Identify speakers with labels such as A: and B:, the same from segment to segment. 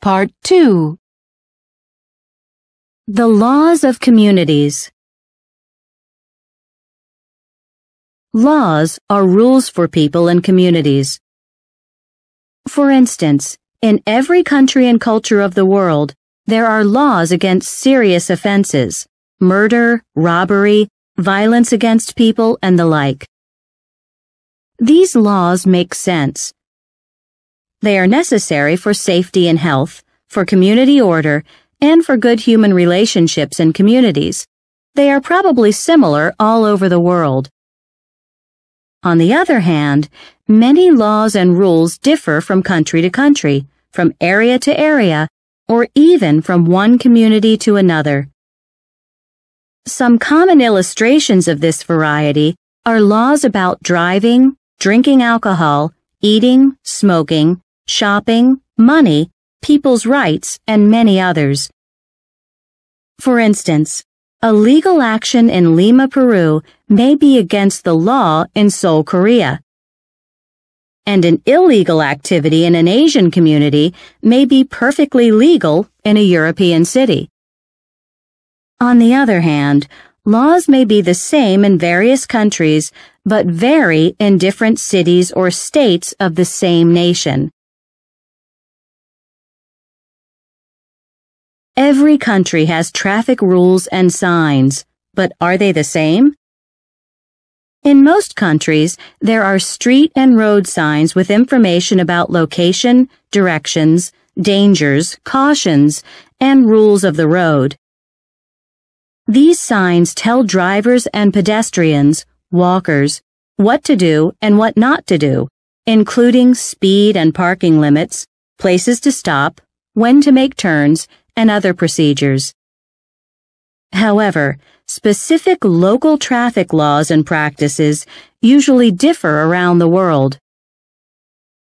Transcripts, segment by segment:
A: Part 2. The laws of communities. Laws are rules for people and communities. For instance, in every country and culture of the world, there are laws against serious offenses, murder, robbery, violence against people, and the like. These laws make sense. They are necessary for safety and health, for community order, and for good human relationships in communities. They are probably similar all over the world. On the other hand, many laws and rules differ from country to country, from area to area, or even from one community to another. Some common illustrations of this variety are laws about driving, drinking alcohol, eating, smoking, shopping, money, people's rights, and many others. For instance, a legal action in Lima, Peru may be against the law in Seoul, Korea, and an illegal activity in an Asian community may be perfectly legal in a European city. On the other hand, laws may be the same in various countries, but vary in different cities or states of the same nation. Every country has traffic rules and signs, but are they the same? In most countries, there are street and road signs with information about location, directions, dangers, cautions, and rules of the road. These signs tell drivers and pedestrians, walkers, what to do and what not to do, including speed and parking limits, places to stop, when to make turns, and other procedures. However, specific local traffic laws and practices usually differ around the world.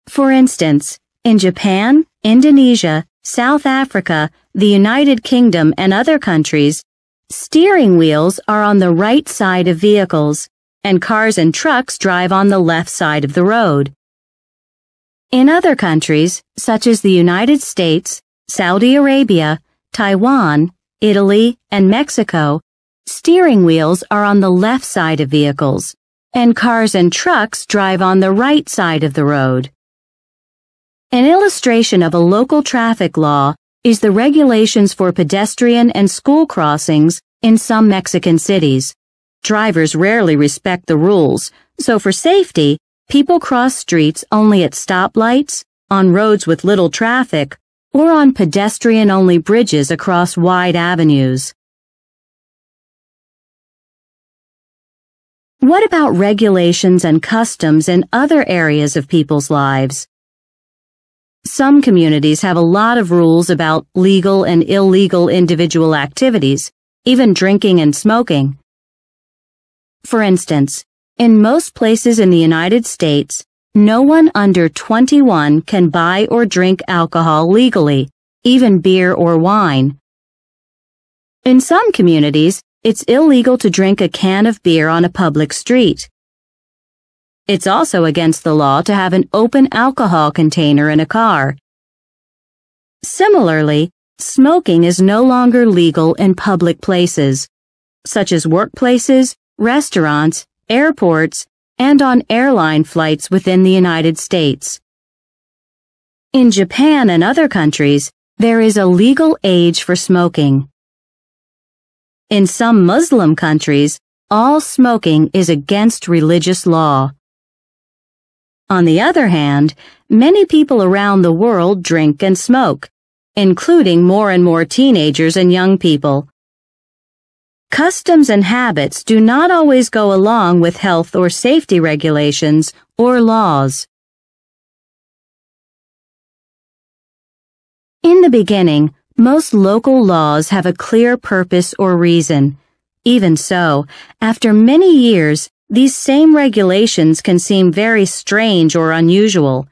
A: For instance, in Japan, Indonesia, South Africa, the United Kingdom, and other countries, steering wheels are on the right side of vehicles, and cars and trucks drive on the left side of the road. In other countries, such as the United States, Saudi Arabia, Taiwan, Italy, and Mexico, steering wheels are on the left side of vehicles, and cars and trucks drive on the right side of the road. An illustration of a local traffic law is the regulations for pedestrian and school crossings in some Mexican cities. Drivers rarely respect the rules, so for safety, people cross streets only at stoplights, on roads with little traffic, or on pedestrian-only bridges across wide avenues. What about regulations and customs in other areas of people's lives? Some communities have a lot of rules about legal and illegal individual activities, even drinking and smoking. For instance, in most places in the United States, no one under 21 can buy or drink alcohol legally, even beer or wine. In some communities, it's illegal to drink a can of beer on a public street. It's also against the law to have an open alcohol container in a car. Similarly, smoking is no longer legal in public places, such as workplaces, restaurants, airports, and on airline flights within the United States. In Japan and other countries, there is a legal age for smoking. In some Muslim countries, all smoking is against religious law. On the other hand, many people around the world drink and smoke, including more and more teenagers and young people. Customs and habits do not always go along with health or safety regulations or laws. In the beginning, most local laws have a clear purpose or reason. Even so, after many years, these same regulations can seem very strange or unusual.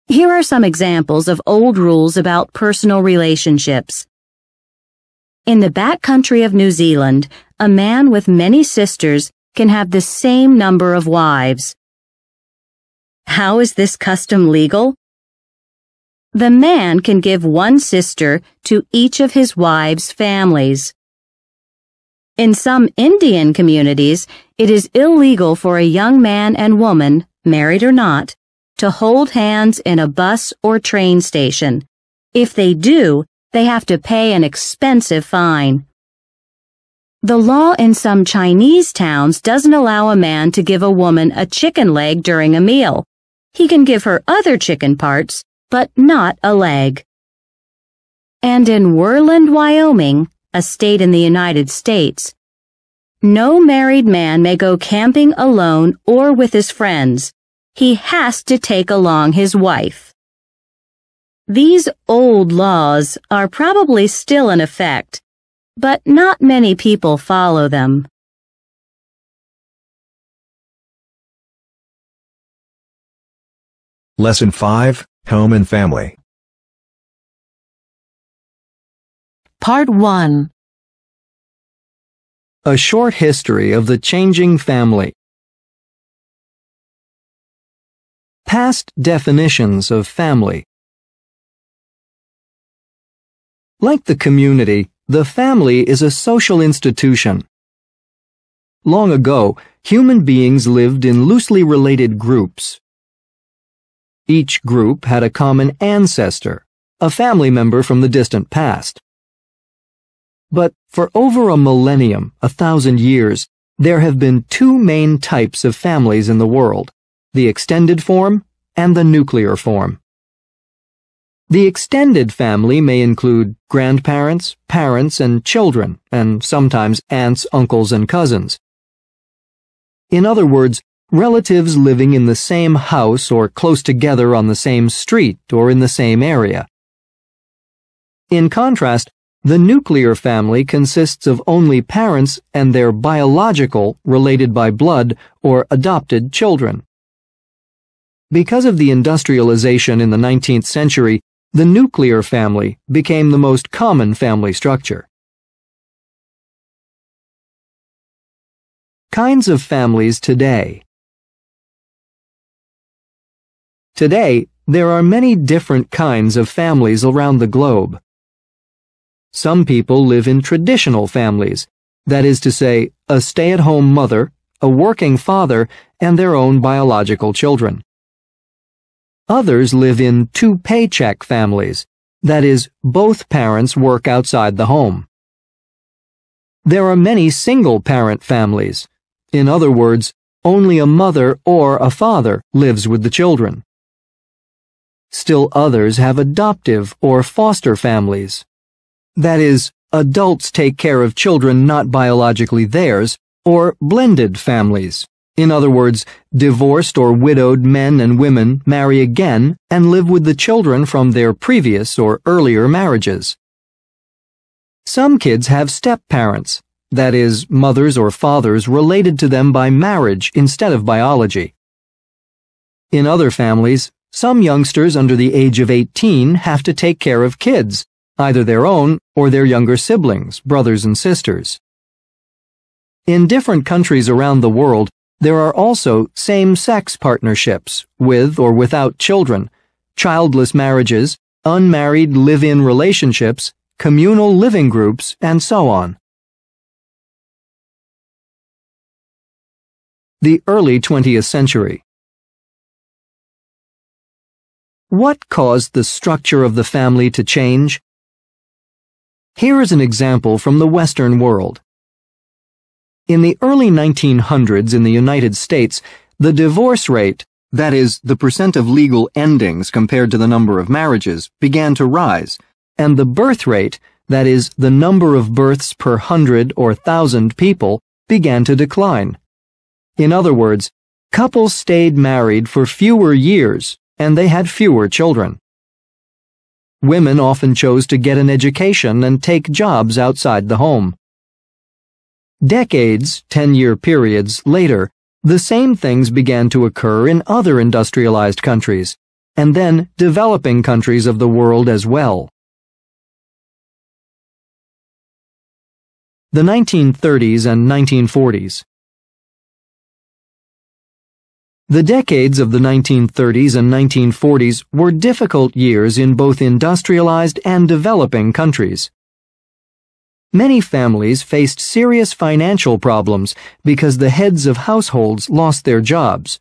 A: Here are some examples of old rules about personal relationships. In the backcountry of New Zealand, a man with many sisters can have the same number of wives. How is this custom legal? The man can give one sister to each of his wives' families. In some Indian communities, it is illegal for a young man and woman, married or not, to hold hands in a bus or train station. If they do, they have to pay an expensive fine. The law in some Chinese towns doesn't allow a man to give a woman a chicken leg during a meal. He can give her other chicken parts, but not a leg. And in Worland, Wyoming, a state in the United States, no married man may go camping alone or with his friends. He has to take along his wife. These old laws are probably still in effect, but not many people follow them.
B: Lesson 5, Home and Family.
C: Part 1. A short history of the changing family. Past definitions of family. Like the community, the family is a social institution. Long ago, human beings lived in loosely related groups. Each group had a common ancestor, a family member from the distant past. But for over a millennium, 1,000 years, there have been two main types of families in the world, the extended form and the nuclear form. The extended family may include grandparents, parents, and children, and sometimes aunts, uncles, and cousins. In other words, relatives living in the same house or close together on the same street or in the same area. In contrast, the nuclear family consists of only parents and their biological, related by blood, or adopted children. Because of the industrialization in the 19th century, the nuclear family became the most common family structure. Kinds of families today. Today, there are many different kinds of families around the globe. Some people live in traditional families, that is to say, a stay-at-home mother, a working father, and their own biological children. Others live in two-paycheck families, that is, both parents work outside the home. There are many single-parent families. In other words, only a mother or a father lives with the children. Still others have adoptive or foster families. That is, adults take care of children not biologically theirs, or blended families. In other words, divorced or widowed men and women marry again and live with the children from their previous or earlier marriages. Some kids have step-parents, that is, mothers or fathers related to them by marriage instead of biology. In other families, some youngsters under the age of 18 have to take care of kids, either their own or their younger siblings, brothers and sisters. In different countries around the world, there are also same-sex partnerships, with or without children, childless marriages, unmarried live-in relationships, communal living groups, and so on. The early 20th century. What caused the structure of the family to change? Here is an example from the Western world. In the early 1900s in the United States, the divorce rate, that is, the percent of legal endings compared to the number of marriages, began to rise, and the birth rate, that is, the number of births per 100 or 1,000 people, began to decline. In other words, couples stayed married for fewer years, and they had fewer children. Women often chose to get an education and take jobs outside the home. Decades, 10-year periods, later, the same things began to occur in other industrialized countries, and then developing countries of the world as well. The 1930s and 1940s. The decades of the 1930s and 1940s were difficult years in both industrialized and developing countries. Many families faced serious financial problems because the heads of households lost their jobs.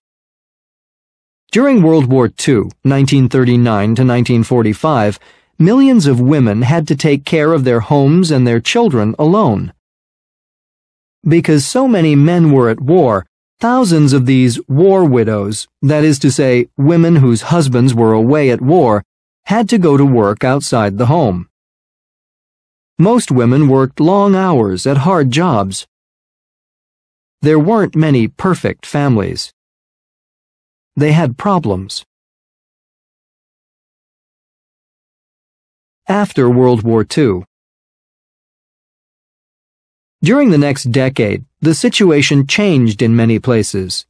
C: During World War II, 1939 to 1945, millions of women had to take care of their homes and their children alone. Because so many men were at war, thousands of these war widows, that is to say, women whose husbands were away at war, had to go to work outside the home. Most women worked long hours at hard jobs. There weren't many perfect families. They had problems. After World War II. During the next decade, the situation changed in many places.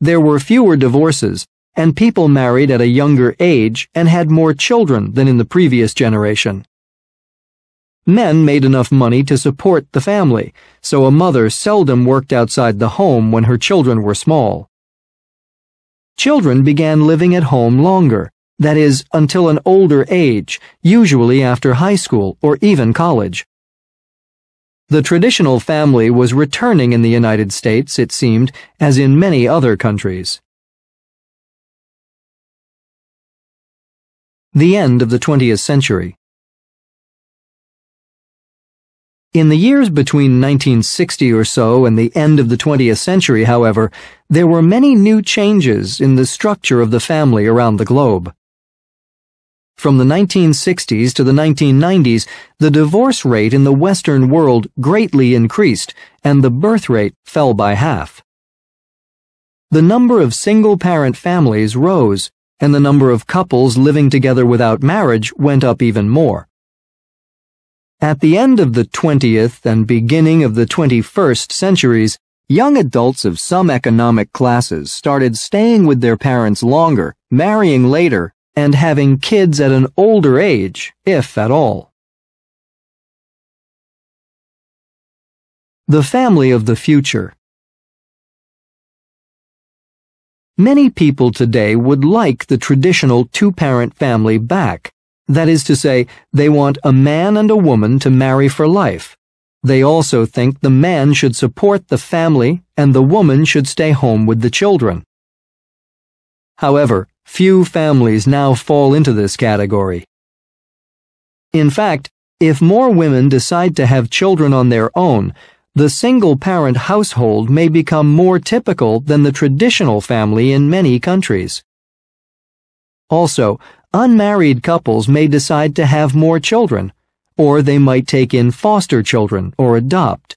C: There were fewer divorces, and people married at a younger age and had more children than in the previous generation. Men made enough money to support the family, so a mother seldom worked outside the home when her children were small. Children began living at home longer, that is, until an older age, usually after high school or even college. The traditional family was returning in the United States, it seemed, as in many other countries. The end of the 20th century. In the years between 1960 or so and the end of the 20th century, however, there were many new changes in the structure of the family around the globe. From the 1960s to the 1990s, the divorce rate in the Western world greatly increased, and the birth rate fell by half. The number of single-parent families rose, and the number of couples living together without marriage went up even more. At the end of the 20th and beginning of the 21st centuries, young adults of some economic classes started staying with their parents longer, marrying later, and having kids at an older age, if at all. The family of the future. Many people today would like the traditional two-parent family back. That is to say, they want a man and a woman to marry for life. They also think the man should support the family and the woman should stay home with the children. However, few families now fall into this category. In fact, if more women decide to have children on their own, the single-parent household may become more typical than the traditional family in many countries. Also, unmarried couples may decide to have more children, or they might take in foster children or adopt.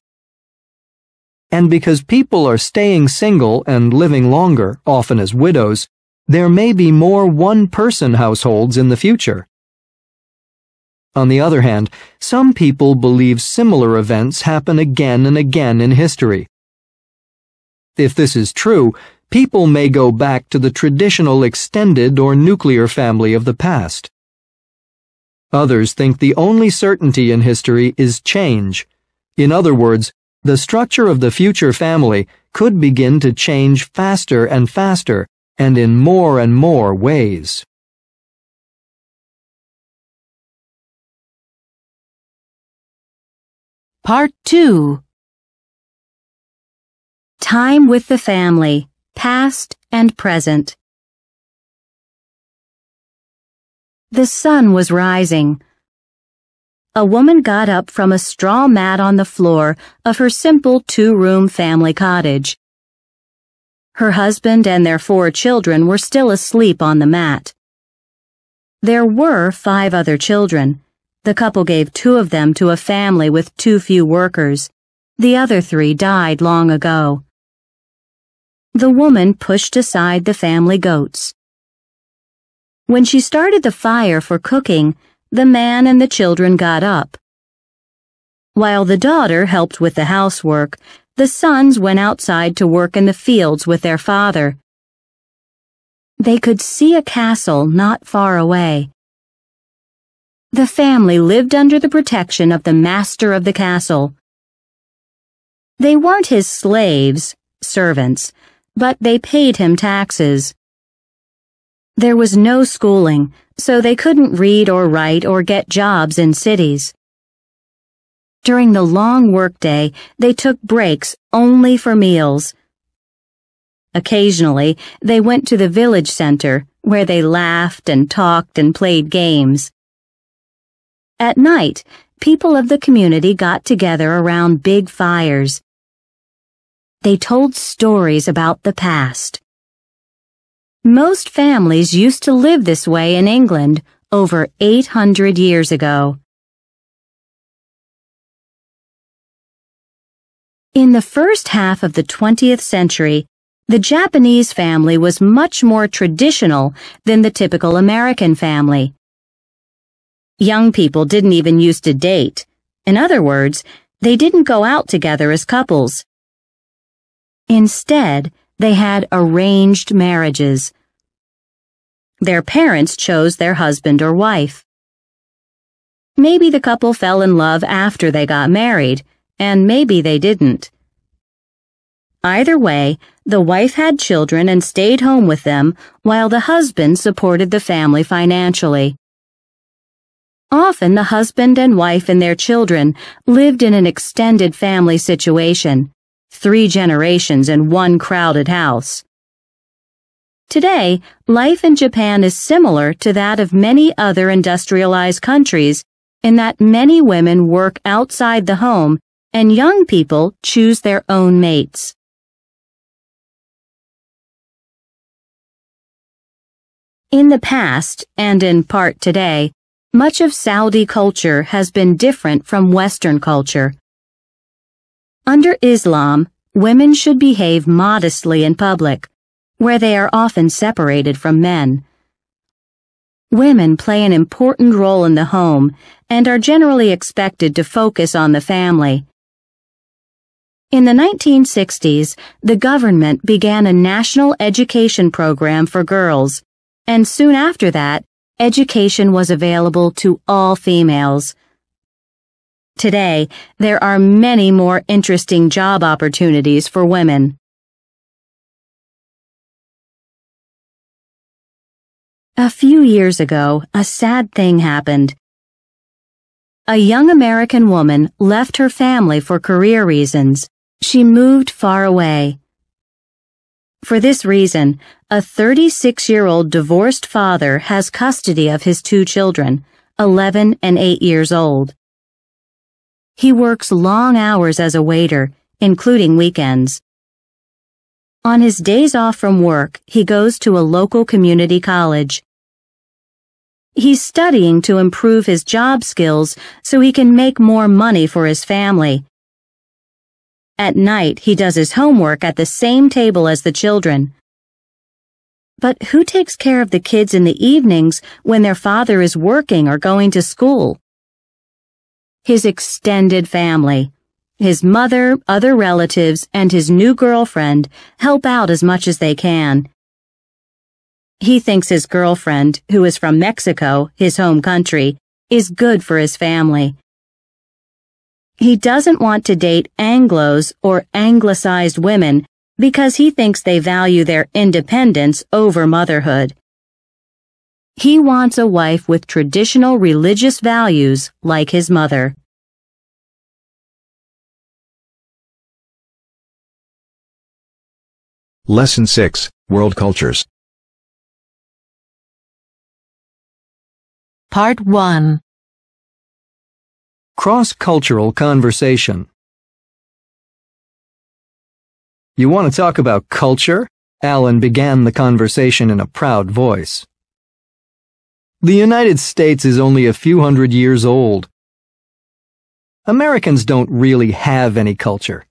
C: And because people are staying single and living longer, often as widows, there may be more one-person households in the future. On the other hand, some people believe similar events happen again and again in history. If this is true, people may go back to the traditional extended or nuclear family of the past. Others think the only certainty in history is change. In other words, the structure of the future family could begin to change faster and faster, and in more and more ways.
A: Part 2. Time with the family, past and present. The sun was rising. A woman got up from a straw mat on the floor of her simple two-room family cottage. Her husband and their 4 children were still asleep on the mat. There were 5 other children. The couple gave 2 of them to a family with too few workers. The other 3 died long ago. The woman pushed aside the family goats. When she started the fire for cooking, the man and the children got up. While the daughter helped with the housework, the sons went outside to work in the fields with their father. They could see a castle not far away. The family lived under the protection of the master of the castle. They weren't his slaves, servants, but they paid him taxes. There was no schooling, so they couldn't read or write or get jobs in cities. During the long workday, they took breaks only for meals. Occasionally, they went to the village center, where they laughed and talked and played games. At night, people of the community got together around big fires. They told stories about the past. Most families used to live this way in England over 800 years ago. In the first half of the 20th century, the Japanese family was much more traditional than the typical American family. Young people didn't even used to date. In other words, they didn't go out together as couples. Instead, they had arranged marriages. Their parents chose their husband or wife. Maybe the couple fell in love after they got married, and maybe they didn't. Either way, the wife had children and stayed home with them while the husband supported the family financially. Often the husband and wife and their children lived in an extended family situation, 3 generations in one crowded house. Today, life in Japan is similar to that of many other industrialized countries in that many women work outside the home and young people choose their own mates. In the past, and in part today, much of Saudi culture has been different from Western culture. Under Islam, women should behave modestly in public, where they are often separated from men. Women play an important role in the home and are generally expected to focus on the family. In the 1960s, the government began a national education program for girls, and soon after that, education was available to all females. Today, there are many more interesting job opportunities for women. A few years ago, a sad thing happened. A young American woman left her family for career reasons. She moved far away. For this reason, a 36-year-old divorced father has custody of his 2 children, 11 and 8 years old. He works long hours as a waiter, including weekends. On his days off from work, he goes to a local community college. He's studying to improve his job skills so he can make more money for his family. At night, he does his homework at the same table as the children. But who takes care of the kids in the evenings when their father is working or going to school? His extended family. His mother, other relatives, and his new girlfriend help out as much as they can. He thinks his girlfriend, who is from Mexico, his home country, is good for his family. He doesn't want to date Anglos or anglicized women because he thinks they value their independence over motherhood. He wants a wife with traditional religious values like his mother.
B: Lesson 6, World Cultures.
D: Part 1.
C: Cross-cultural conversation. You want to talk about culture? Alan began the conversation in a proud voice. The United States is only a few hundred years old. Americans don't really have any culture.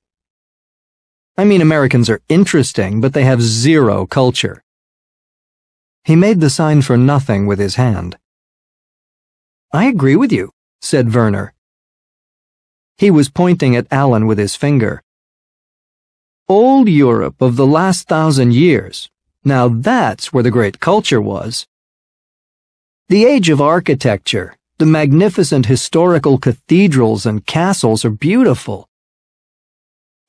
C: I mean, Americans are interesting, but they have zero culture. He made the sign for nothing with his hand. I agree with you, said Werner. He was pointing at Alan with his finger. Old Europe of the last 1,000 years. Now that's where the great culture was. The age of architecture, the magnificent historical cathedrals and castles are beautiful.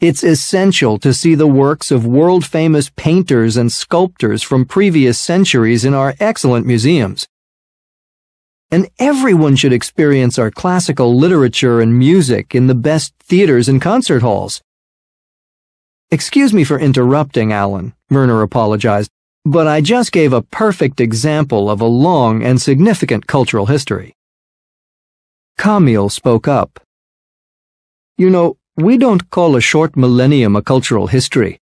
C: It's essential to see the works of world-famous painters and sculptors from previous centuries in our excellent museums. And everyone should experience our classical literature and music in the best theaters and concert halls. Excuse me for interrupting, Alan, Werner apologized, but I just gave a perfect example of a long and significant cultural history. Camille spoke up. You know, we don't call a short millennium a cultural history.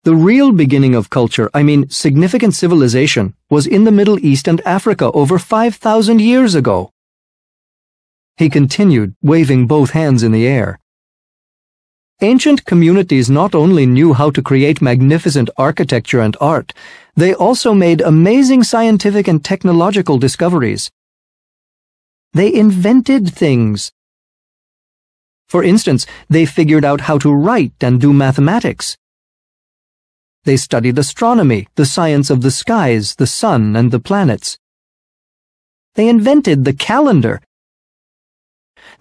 C: The real beginning of culture, significant civilization, was in the Middle East and Africa over 5,000 years ago. He continued, waving both hands in the air. Ancient communities not only knew how to create magnificent architecture and art, they also made amazing scientific and technological discoveries. They invented things. For instance, they figured out how to write and do mathematics. They studied astronomy, the science of the skies, the sun, and the planets. They invented the calendar.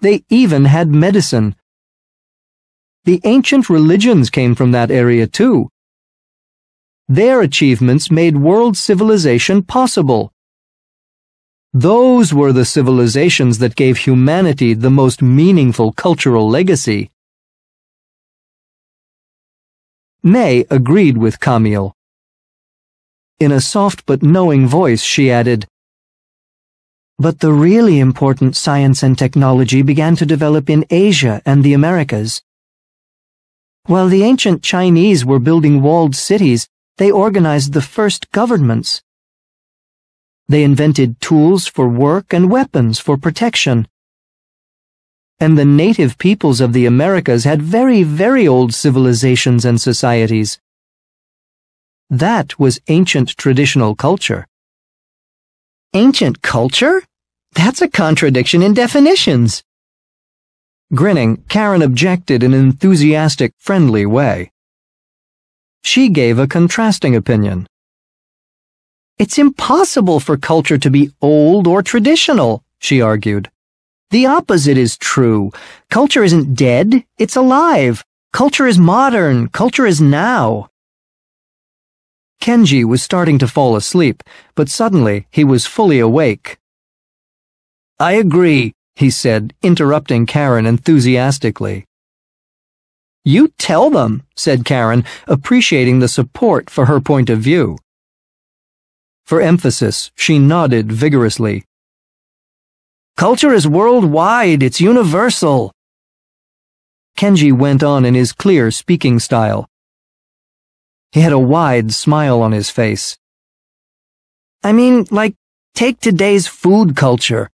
C: They even had medicine. The ancient religions came from that area too. Their achievements made world civilization possible. Those were the civilizations that gave humanity the most meaningful cultural legacy. May agreed with Camille. In a soft but knowing voice, she added, "But the really important science and technology began to develop in Asia and the Americas. While the ancient Chinese were building walled cities, they organized the first governments. They invented tools for work and weapons for protection. And the native peoples of the Americas had very, very old civilizations and societies. That was ancient traditional culture." Ancient culture? That's a contradiction in definitions. Grinning, Karen objected in an enthusiastic, friendly way. She gave a contrasting opinion. It's impossible for culture to be old or traditional, she argued. The opposite is true. Culture isn't dead, it's alive. Culture is modern. Culture is now. Kenji was starting to fall asleep, but suddenly he was fully awake. I agree, he said, interrupting Karen enthusiastically. You tell them, said Karen, appreciating the support for her point of view. For emphasis, she nodded vigorously. Culture is worldwide, it's universal. Kenji went on in his clear speaking style. He had a wide smile on his face. Take today's food culture.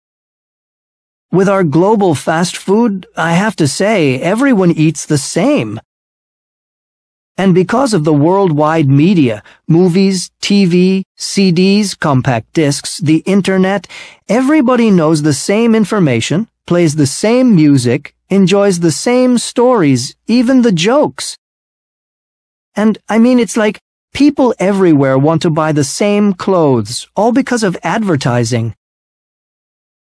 C: With our global fast food, I have to say, everyone eats the same. And because of the worldwide media, movies, TV, CDs, compact discs, the internet, everybody knows the same information, plays the same music, enjoys the same stories, even the jokes. And it's like people everywhere want to buy the same clothes, all because of advertising.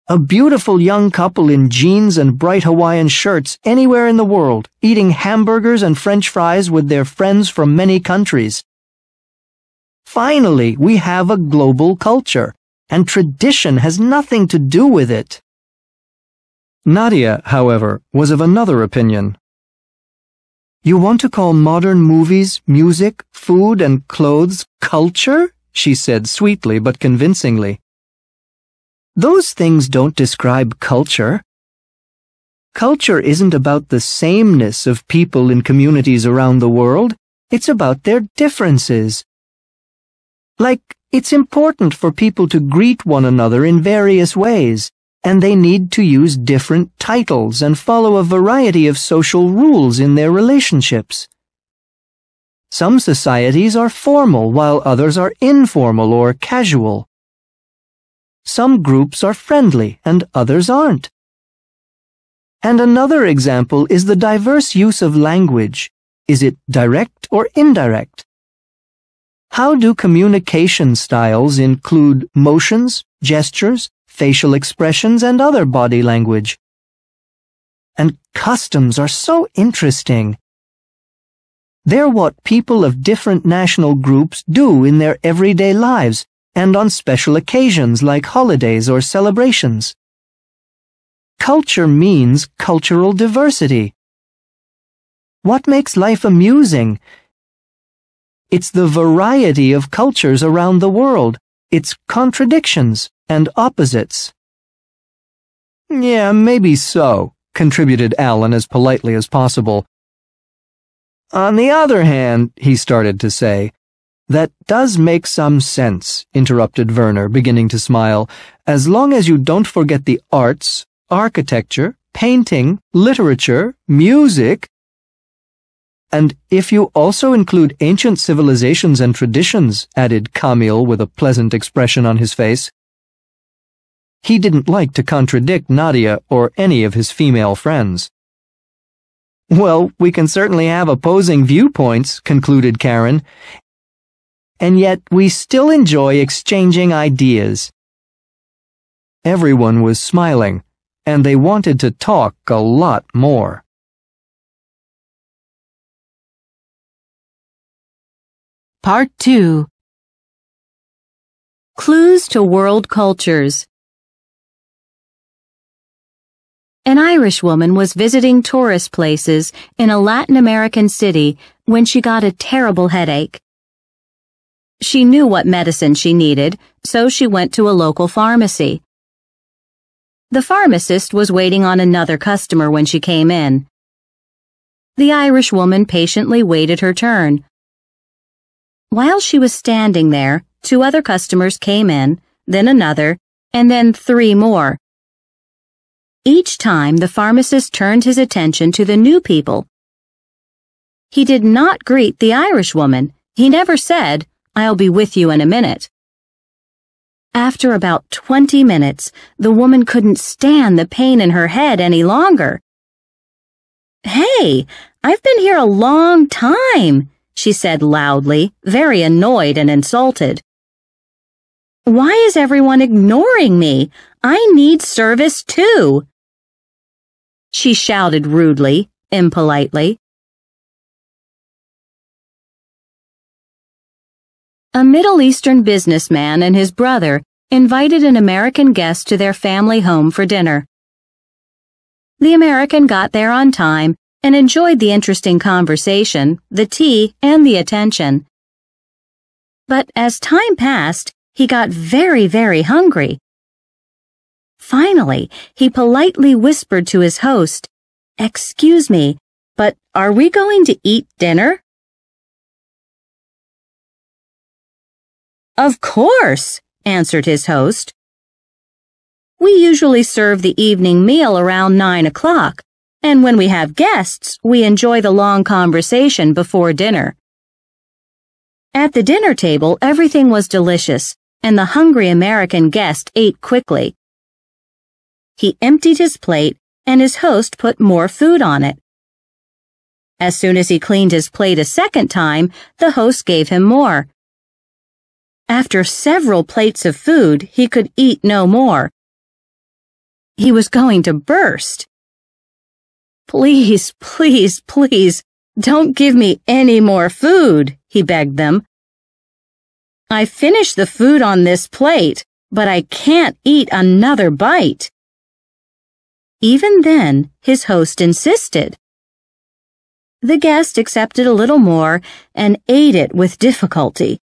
C: A beautiful young couple in jeans and bright Hawaiian shirts anywhere in the world, eating hamburgers and French fries with their friends from many countries. Finally, we have a global culture, and tradition has nothing to do with it. Nadia, however, was of another opinion. You want to call modern movies, music, food, and clothes culture? She said sweetly but convincingly. Those things don't describe culture. Culture isn't about the sameness of people in communities around the world. It's about their differences. It's important for people to greet one another in various ways, and they need to use different titles and follow a variety of social rules in their relationships. Some societies are formal while others are informal or casual. Some groups are friendly and others aren't. And another example is the diverse use of language. Is it direct or indirect? How do communication styles include motions, gestures, facial expressions, and other body language? and customs are so interesting. They're what people of different national groups do in their everyday lives and on special occasions like holidays or celebrations. Culture means cultural diversity. What makes life amusing? It's the variety of cultures around the world, its contradictions and opposites. Yeah, maybe so, contributed Alan as politely as possible. On the other hand, he started to say, that does make some sense, interrupted Werner, beginning to smile, as long as you don't forget the arts, architecture, painting, literature, music. And if you also include ancient civilizations and traditions, added Camille with a pleasant expression on his face. He didn't like to contradict Nadia or any of his female friends. Well, we can certainly have opposing viewpoints, concluded Karen, and yet we still enjoy exchanging ideas. Everyone was smiling, and they wanted to talk a lot more.
A: Part 2. Clues to World Cultures. An Irish woman was visiting tourist places in a Latin American city when she got a terrible headache. She knew what medicine she needed, so she went to a local pharmacy. The pharmacist was waiting on another customer when she came in. The Irish woman patiently waited her turn. While she was standing there, 2 other customers came in, then another, and then 3 more. Each time, the pharmacist turned his attention to the new people. He did not greet the Irish woman. He never said, "I'll be with you in a minute." After about 20 minutes, the woman couldn't stand the pain in her head any longer. "Hey, I've been here a long time," she said loudly, very annoyed and insulted. "Why is everyone ignoring me? I need service too," she shouted rudely, impolitely. A Middle Eastern businessman and his brother invited an American guest to their family home for dinner. The American got there on time and enjoyed the interesting conversation, the tea, and the attention. But as time passed, he got very, very hungry. Finally, he politely whispered to his host, "Excuse me, but are we going to eat dinner?" "Of course," answered his host. "We usually serve the evening meal around 9 o'clock, and when we have guests, we enjoy the long conversation before dinner." At the dinner table, everything was delicious, and the hungry American guest ate quickly. He emptied his plate, and his host put more food on it. As soon as he cleaned his plate a second time, the host gave him more. After several plates of food, he could eat no more. He was going to burst. "Please, please, please, don't give me any more food," he begged them. "I finished the food on this plate, but I can't eat another bite." Even then, his host insisted. The guest accepted a little more and ate it with difficulty.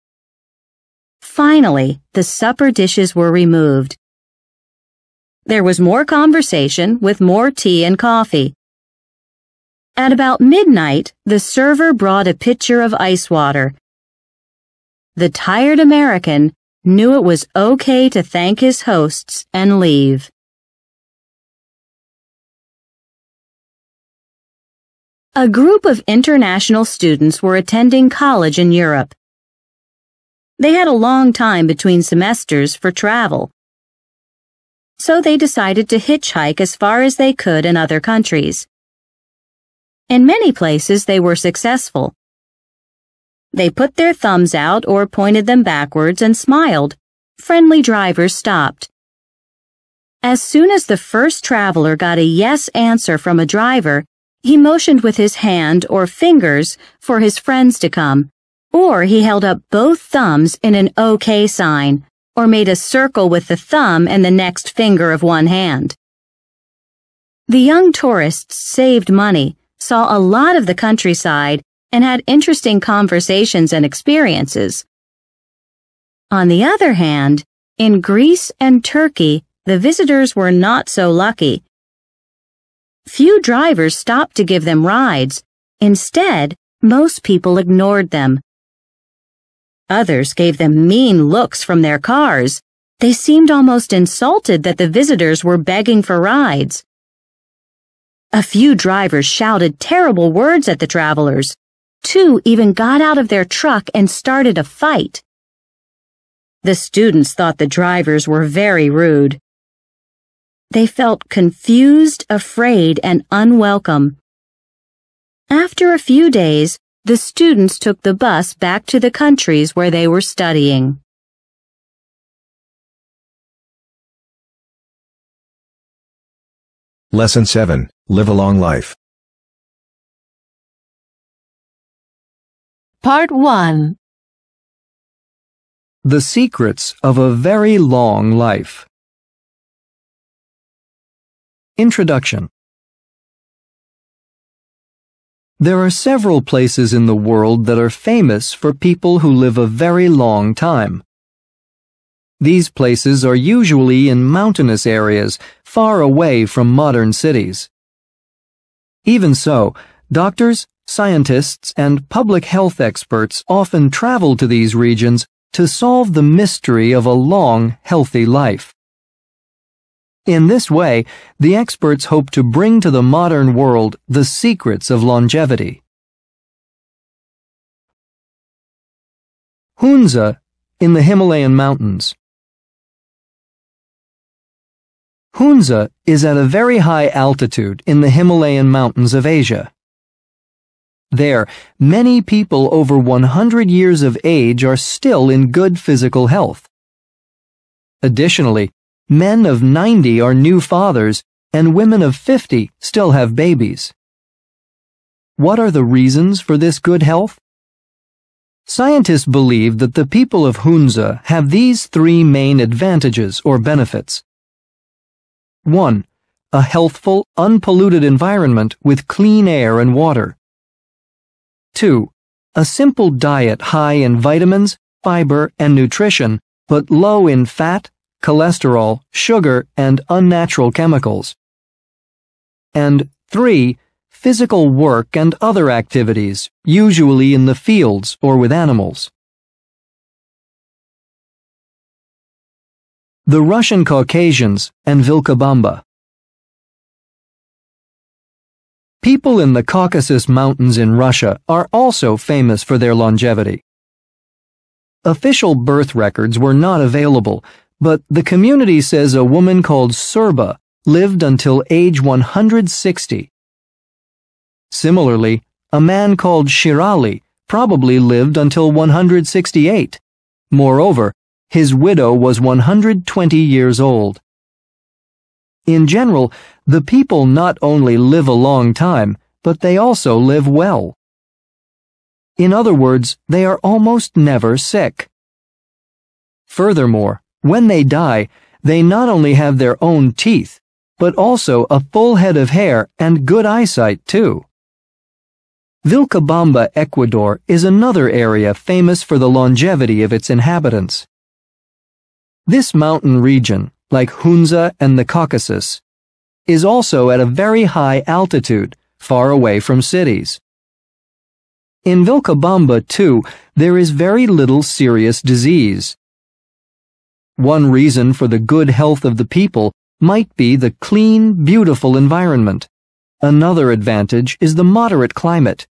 A: Finally, the supper dishes were removed. There was more conversation with more tea and coffee. At about midnight, the server brought a pitcher of ice water. The tired American knew it was okay to thank his hosts and leave. A group of international students were attending college in Europe. They had a long time between semesters for travel, so they decided to hitchhike as far as they could in other countries. In many places, they were successful. They put their thumbs out or pointed them backwards and smiled. Friendly drivers stopped. As soon as the first traveler got a yes answer from a driver, he motioned with his hand or fingers for his friends to come, or he held up both thumbs in an OK sign, or made a circle with the thumb and the next finger of one hand. The young tourists saved money, saw a lot of the countryside, and had interesting conversations and experiences. On the other hand, in Greece and Turkey, the visitors were not so lucky. Few drivers stopped to give them rides. Instead, most people ignored them. Others gave them mean looks from their cars. They seemed almost insulted that the visitors were begging for rides. A few drivers shouted terrible words at the travelers. 2 even got out of their truck and started a fight. The students thought the drivers were very rude. They felt confused, afraid, and unwelcome. After a few days, the students took the bus back to the countries where they were studying.
B: Lesson 7, Live a Long Life.
D: Part 1.
C: The secrets of a very long life. Introduction. There are several places in the world that are famous for people who live a very long time. These places are usually in mountainous areas, far away from modern cities. Even so, doctors, scientists, and public health experts often travel to these regions to solve the mystery of a long, healthy life. In this way, the experts hope to bring to the modern world the secrets of longevity. Hunza, in the Himalayan mountains. Hunza is at a very high altitude in the Himalayan mountains of Asia. There, many people over 100 years of age are still in good physical health. Additionally, men of 90 are new fathers, and women of 50 still have babies. What are the reasons for this good health? Scientists believe that the people of Hunza have these 3 main advantages or benefits. 1. A healthful, unpolluted environment with clean air and water. 2. A simple diet high in vitamins, fiber, and nutrition, but low in fat, cholesterol, sugar, and unnatural chemicals. And 3. Physical work and other activities, usually in the fields or with animals. The Russian Caucasians and Vilcabamba. People in the Caucasus Mountains in Russia are also famous for their longevity. Official birth records were not available, but the community says a woman called Surba lived until age 160. Similarly, a man called Shirali probably lived until 168. Moreover, his widow was 120 years old. In general, the people not only live a long time, but they also live well. In other words, they are almost never sick. Furthermore, when they die, they not only have their own teeth, but also a full head of hair and good eyesight too. Vilcabamba, Ecuador, is another area famous for the longevity of its inhabitants. This mountain region, like Hunza and the Caucasus, is also at a very high altitude, far away from cities. In Vilcabamba, too, there is very little serious disease. One reason for the good health of the people might be the clean, beautiful environment. Another advantage is the moderate climate.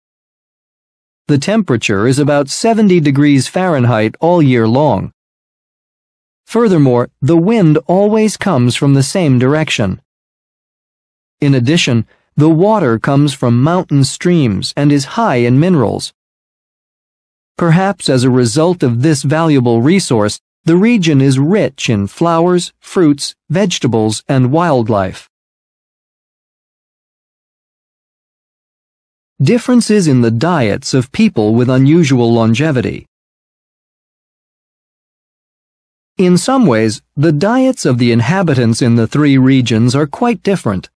C: The temperature is about 70 degrees Fahrenheit all year long. Furthermore, the wind always comes from the same direction. In addition, the water comes from mountain streams and is high in minerals. Perhaps as a result of this valuable resource, the region is rich in flowers, fruits, vegetables, and wildlife. Differences in the diets of people with unusual longevity. In some ways, the diets of the inhabitants in the three regions are quite different.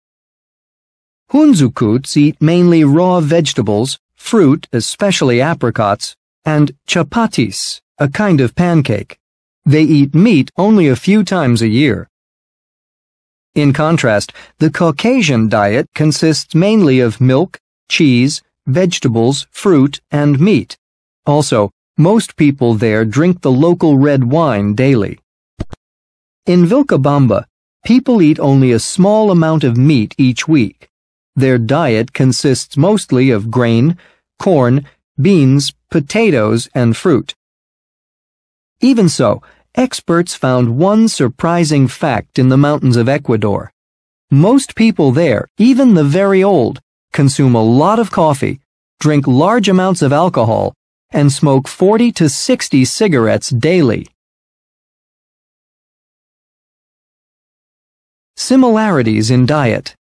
C: Hunzukuts eat mainly raw vegetables, fruit, especially apricots, and chapatis, a kind of pancake. They eat meat only a few times a year. In contrast, the Caucasian diet consists mainly of milk, cheese, vegetables, fruit, and meat. Also, most people there drink the local red wine daily. In Vilcabamba, people eat only a small amount of meat each week. Their diet consists mostly of grain, corn, beans, potatoes, and fruit. Even so, experts found one surprising fact in the mountains of Ecuador. Most people there, even the very old, consume a lot of coffee, drink large amounts of alcohol, and smoke 40 to 60 cigarettes daily. Similarities in diet.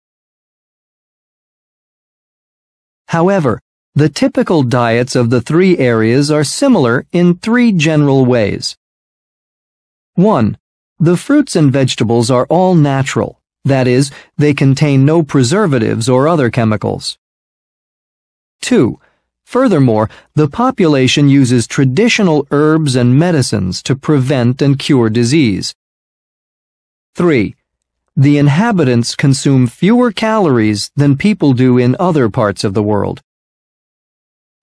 C: However, the typical diets of the three areas are similar in three general ways. 1. The fruits and vegetables are all natural. That is, they contain no preservatives or other chemicals. 2. Furthermore, the population uses traditional herbs and medicines to prevent and cure disease. 3. The inhabitants consume fewer calories than people do in other parts of the world.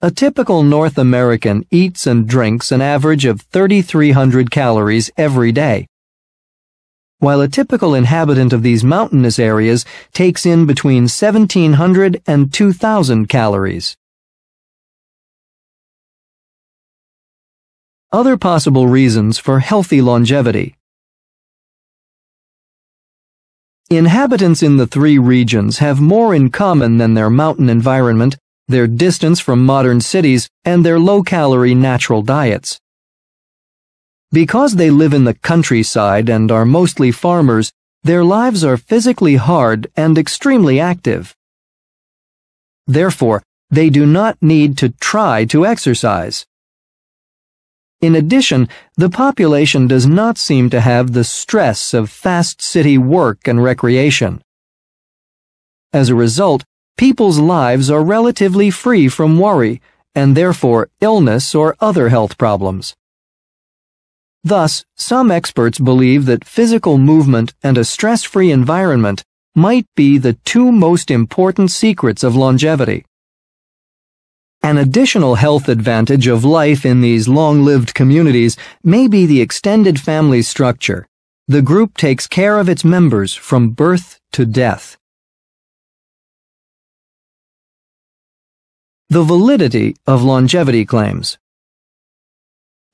C: A typical North American eats and drinks an average of 3,300 calories every day, while a typical inhabitant of these mountainous areas takes in between 1,700 and 2,000 calories. Other possible reasons for healthy longevity. Inhabitants in the three regions have more in common than their mountain environment, their distance from modern cities, and their low-calorie natural diets. Because they live in the countryside and are mostly farmers, their lives are physically hard and extremely active. Therefore, they do not need to try to exercise. In addition, the population does not seem to have the stress of fast city work and recreation. As a result, people's lives are relatively free from worry, and therefore illness or other health problems. Thus, some experts believe that physical movement and a stress-free environment might be the two most important secrets of longevity. An additional health advantage of life in these long-lived communities may be the extended family structure. The group takes care of its members from birth to death. The validity of longevity claims.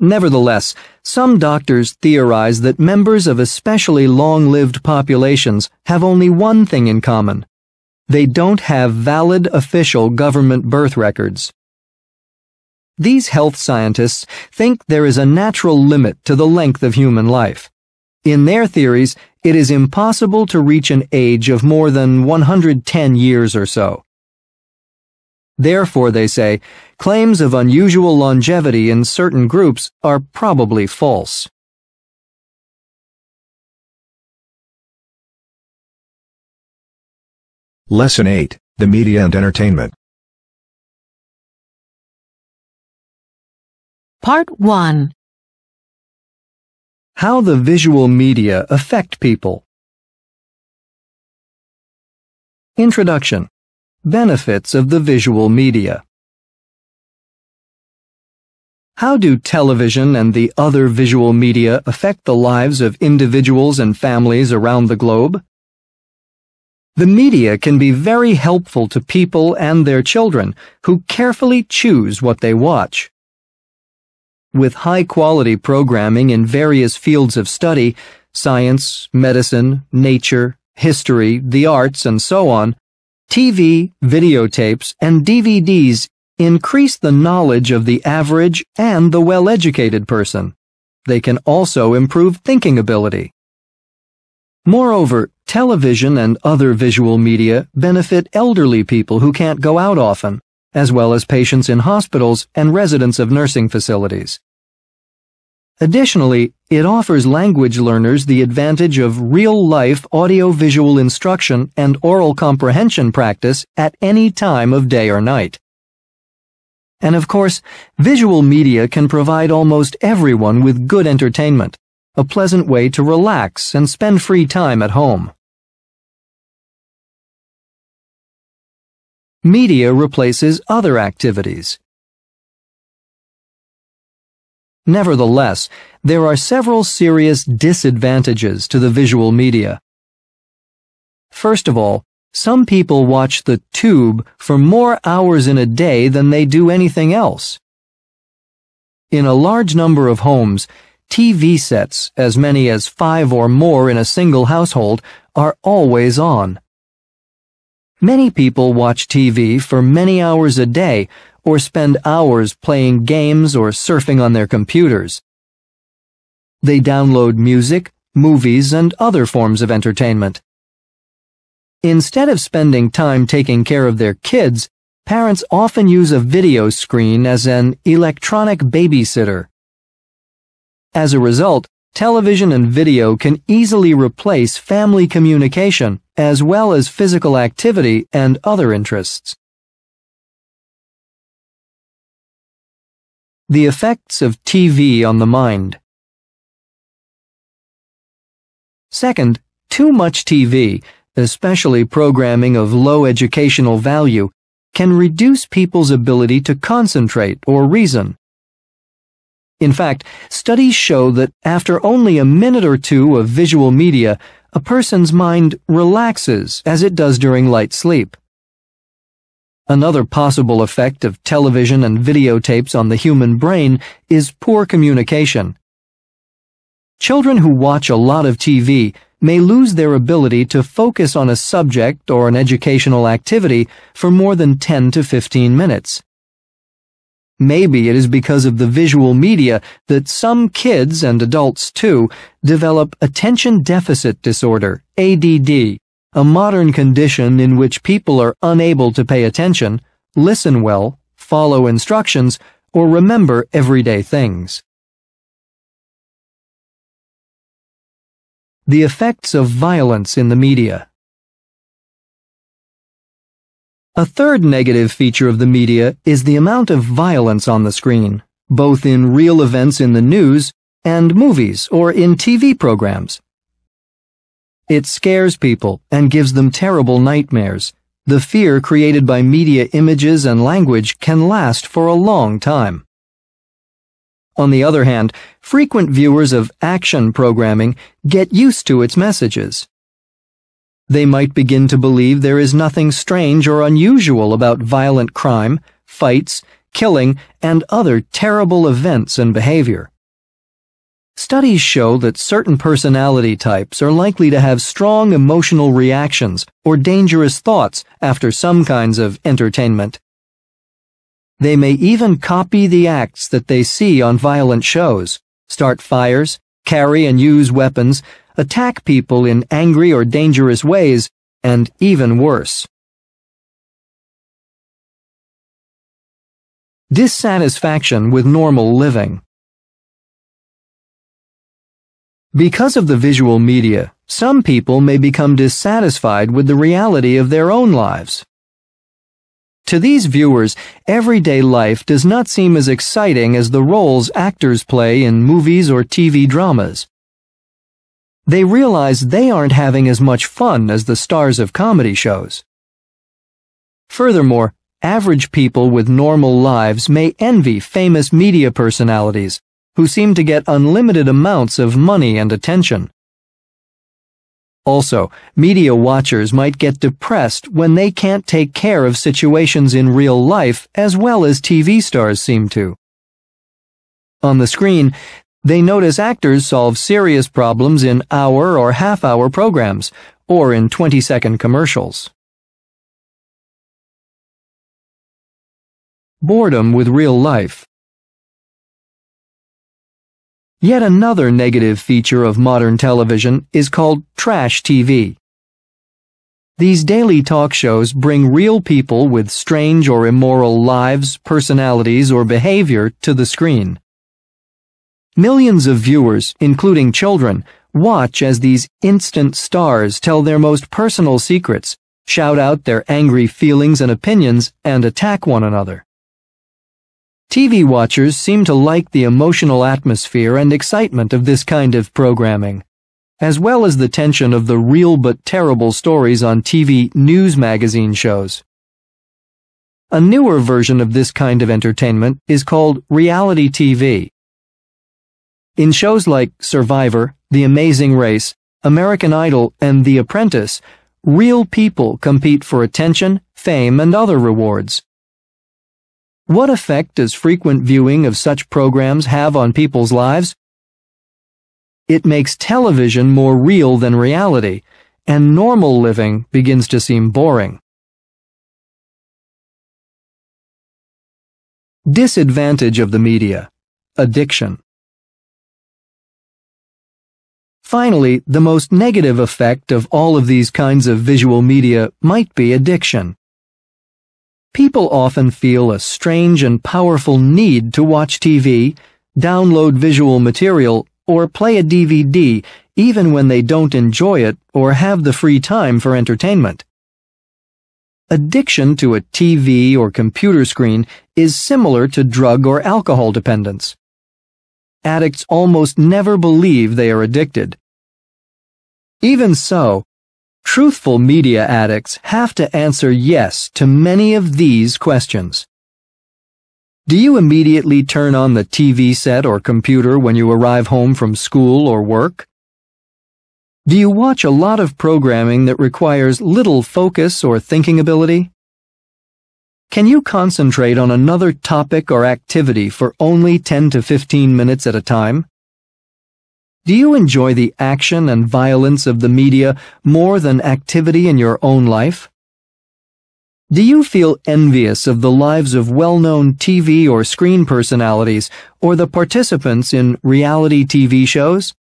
C: Nevertheless, some doctors theorize that members of especially long-lived populations have only one thing in common. They don't have valid official government birth records. These health scientists think there is a natural limit to the length of human life. In their theories, it is impossible to reach an age of more than 110 years or so. Therefore, they say, claims of unusual longevity in certain groups are probably false.
B: Lesson 8, The Media and Entertainment.
D: Part 1.
C: How the visual media affect people. Introduction. Benefits of the visual media. How do television and the other visual media affect the lives of individuals and families around the globe? The media can be very helpful to people and their children who carefully choose what they watch. With high-quality programming in various fields of study, science, medicine, nature, history, the arts, and so on, TV, videotapes, and DVDs increase the knowledge of the average and the well-educated person. they can also improve thinking ability. Moreover, television and other visual media benefit elderly people who can't go out often, as well as patients in hospitals and residents of nursing facilities. Additionally, it offers language learners the advantage of real-life audio-visual instruction and oral comprehension practice at any time of day or night. And of course, visual media can provide almost everyone with good entertainment, a pleasant way to relax and spend free time at home. Media replaces other activities. Nevertheless, there are several serious disadvantages to the visual media. First of all, some people watch the tube for more hours in a day than they do anything else. In a large number of homes, TV sets, as many as 5 or more in a single household, are always on. Many people watch TV for many hours a day or spend hours playing games or surfing on their computers. They download music, movies, and other forms of entertainment. Instead of spending time taking care of their kids, parents often use a video screen as an electronic babysitter. As a result, television and video can easily replace family communication as well as physical activity and other interests. The effects of TV on the mind. Second, too much TV, especially programming of low educational value, can reduce people's ability to concentrate or reason. In fact, studies show that after only a minute or two of visual media, a person's mind relaxes as it does during light sleep. Another possible effect of television and videotapes on the human brain is poor communication. Children who watch a lot of TV may lose their ability to focus on a subject or an educational activity for more than 10 to 15 minutes. Maybe it is because of the visual media that some kids, and adults too, develop attention deficit disorder, ADD, a modern condition in which people are unable to pay attention, listen well, follow instructions, or remember everyday things. The effects of violence in the media. A third negative feature of the media is the amount of violence on the screen, both in real events in the news and movies or in TV programs. It scares people and gives them terrible nightmares. The fear created by media images and language can last for a long time. On the other hand, frequent viewers of action programming get used to its messages. They might begin to believe there is nothing strange or unusual about violent crime, fights, killing, and other terrible events and behavior. Studies show that certain personality types are likely to have strong emotional reactions or dangerous thoughts after some kinds of entertainment. They may even copy the acts that they see on violent shows, start fires, carry and use weapons, attack people in angry or dangerous ways, and even worse. Dissatisfaction with normal living. Because of the visual media, some people may become dissatisfied with the reality of their own lives. To these viewers, everyday life does not seem as exciting as the roles actors play in movies or TV dramas. They realize they aren't having as much fun as the stars of comedy shows. Furthermore, average people with normal lives may envy famous media personalities who seem to get unlimited amounts of money and attention. Also, media watchers might get depressed when they can't take care of situations in real life as well as TV stars seem to. On the screen, they notice actors solve serious problems in hour or half-hour programs, or in 20-second commercials. Boredom with real life. Yet another negative feature of modern television is called trash TV. These daily talk shows bring real people with strange or immoral lives, personalities, or behavior to the screen. Millions of viewers, including children, watch as these instant stars tell their most personal secrets, shout out their angry feelings and opinions, and attack one another. TV watchers seem to like the emotional atmosphere and excitement of this kind of programming, as well as the tension of the real but terrible stories on TV news magazine shows. A newer version of this kind of entertainment is called reality TV. In shows like Survivor, The Amazing Race, American Idol, and The Apprentice, real people compete for attention, fame, and other rewards. What effect does frequent viewing of such programs have on people's lives? It makes television more real than reality, and normal living begins to seem boring. Disadvantage of the media: addiction. Finally, the most negative effect of all of these kinds of visual media might be addiction. People often feel a strange and powerful need to watch TV, download visual material, or play a DVD even when they don't enjoy it or have the free time for entertainment. Addiction to a TV or computer screen is similar to drug or alcohol dependence. Addicts almost never believe they are addicted. Even so, truthful media addicts have to answer yes to many of these questions. Do you immediately turn on the TV set or computer when you arrive home from school or work? Do you watch a lot of programming that requires little focus or thinking ability? Can you concentrate on another topic or activity for only 10 to 15 minutes at a time? Do you enjoy the action and violence of the media more than activity in your own life? Do you feel envious of the lives of well-known TV or screen personalities or the participants in reality TV shows?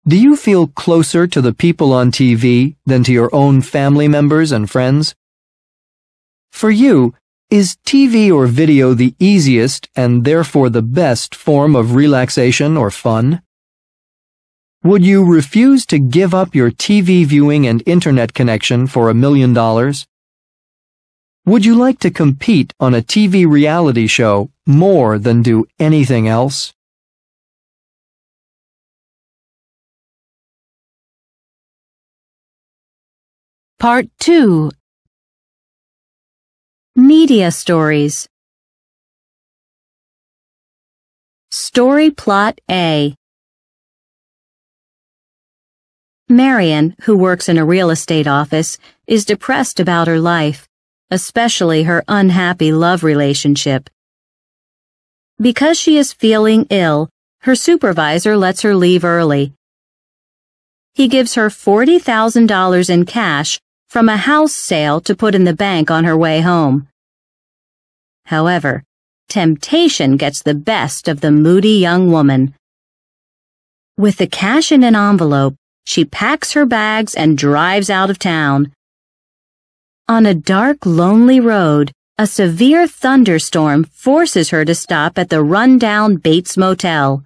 C: Do you feel closer to the people on TV than to your own family members and friends? For you, is TV or video the easiest and therefore the best form of relaxation or fun? Would you refuse to give up your TV viewing and internet connection for $1 million? Would you like to compete on a TV reality show more than do anything else?
A: Part 2. Media Stories. Story Plot A. Marian, who works in a real estate office, is depressed about her life, especially her unhappy love relationship. Because she is feeling ill, her supervisor lets her leave early. He gives her $40,000 in cash from a house sale to put in the bank on her way home. However, temptation gets the best of the moody young woman. With the cash in an envelope, she packs her bags and drives out of town. On a dark, lonely road, a severe thunderstorm forces her to stop at the run-down Bates Motel.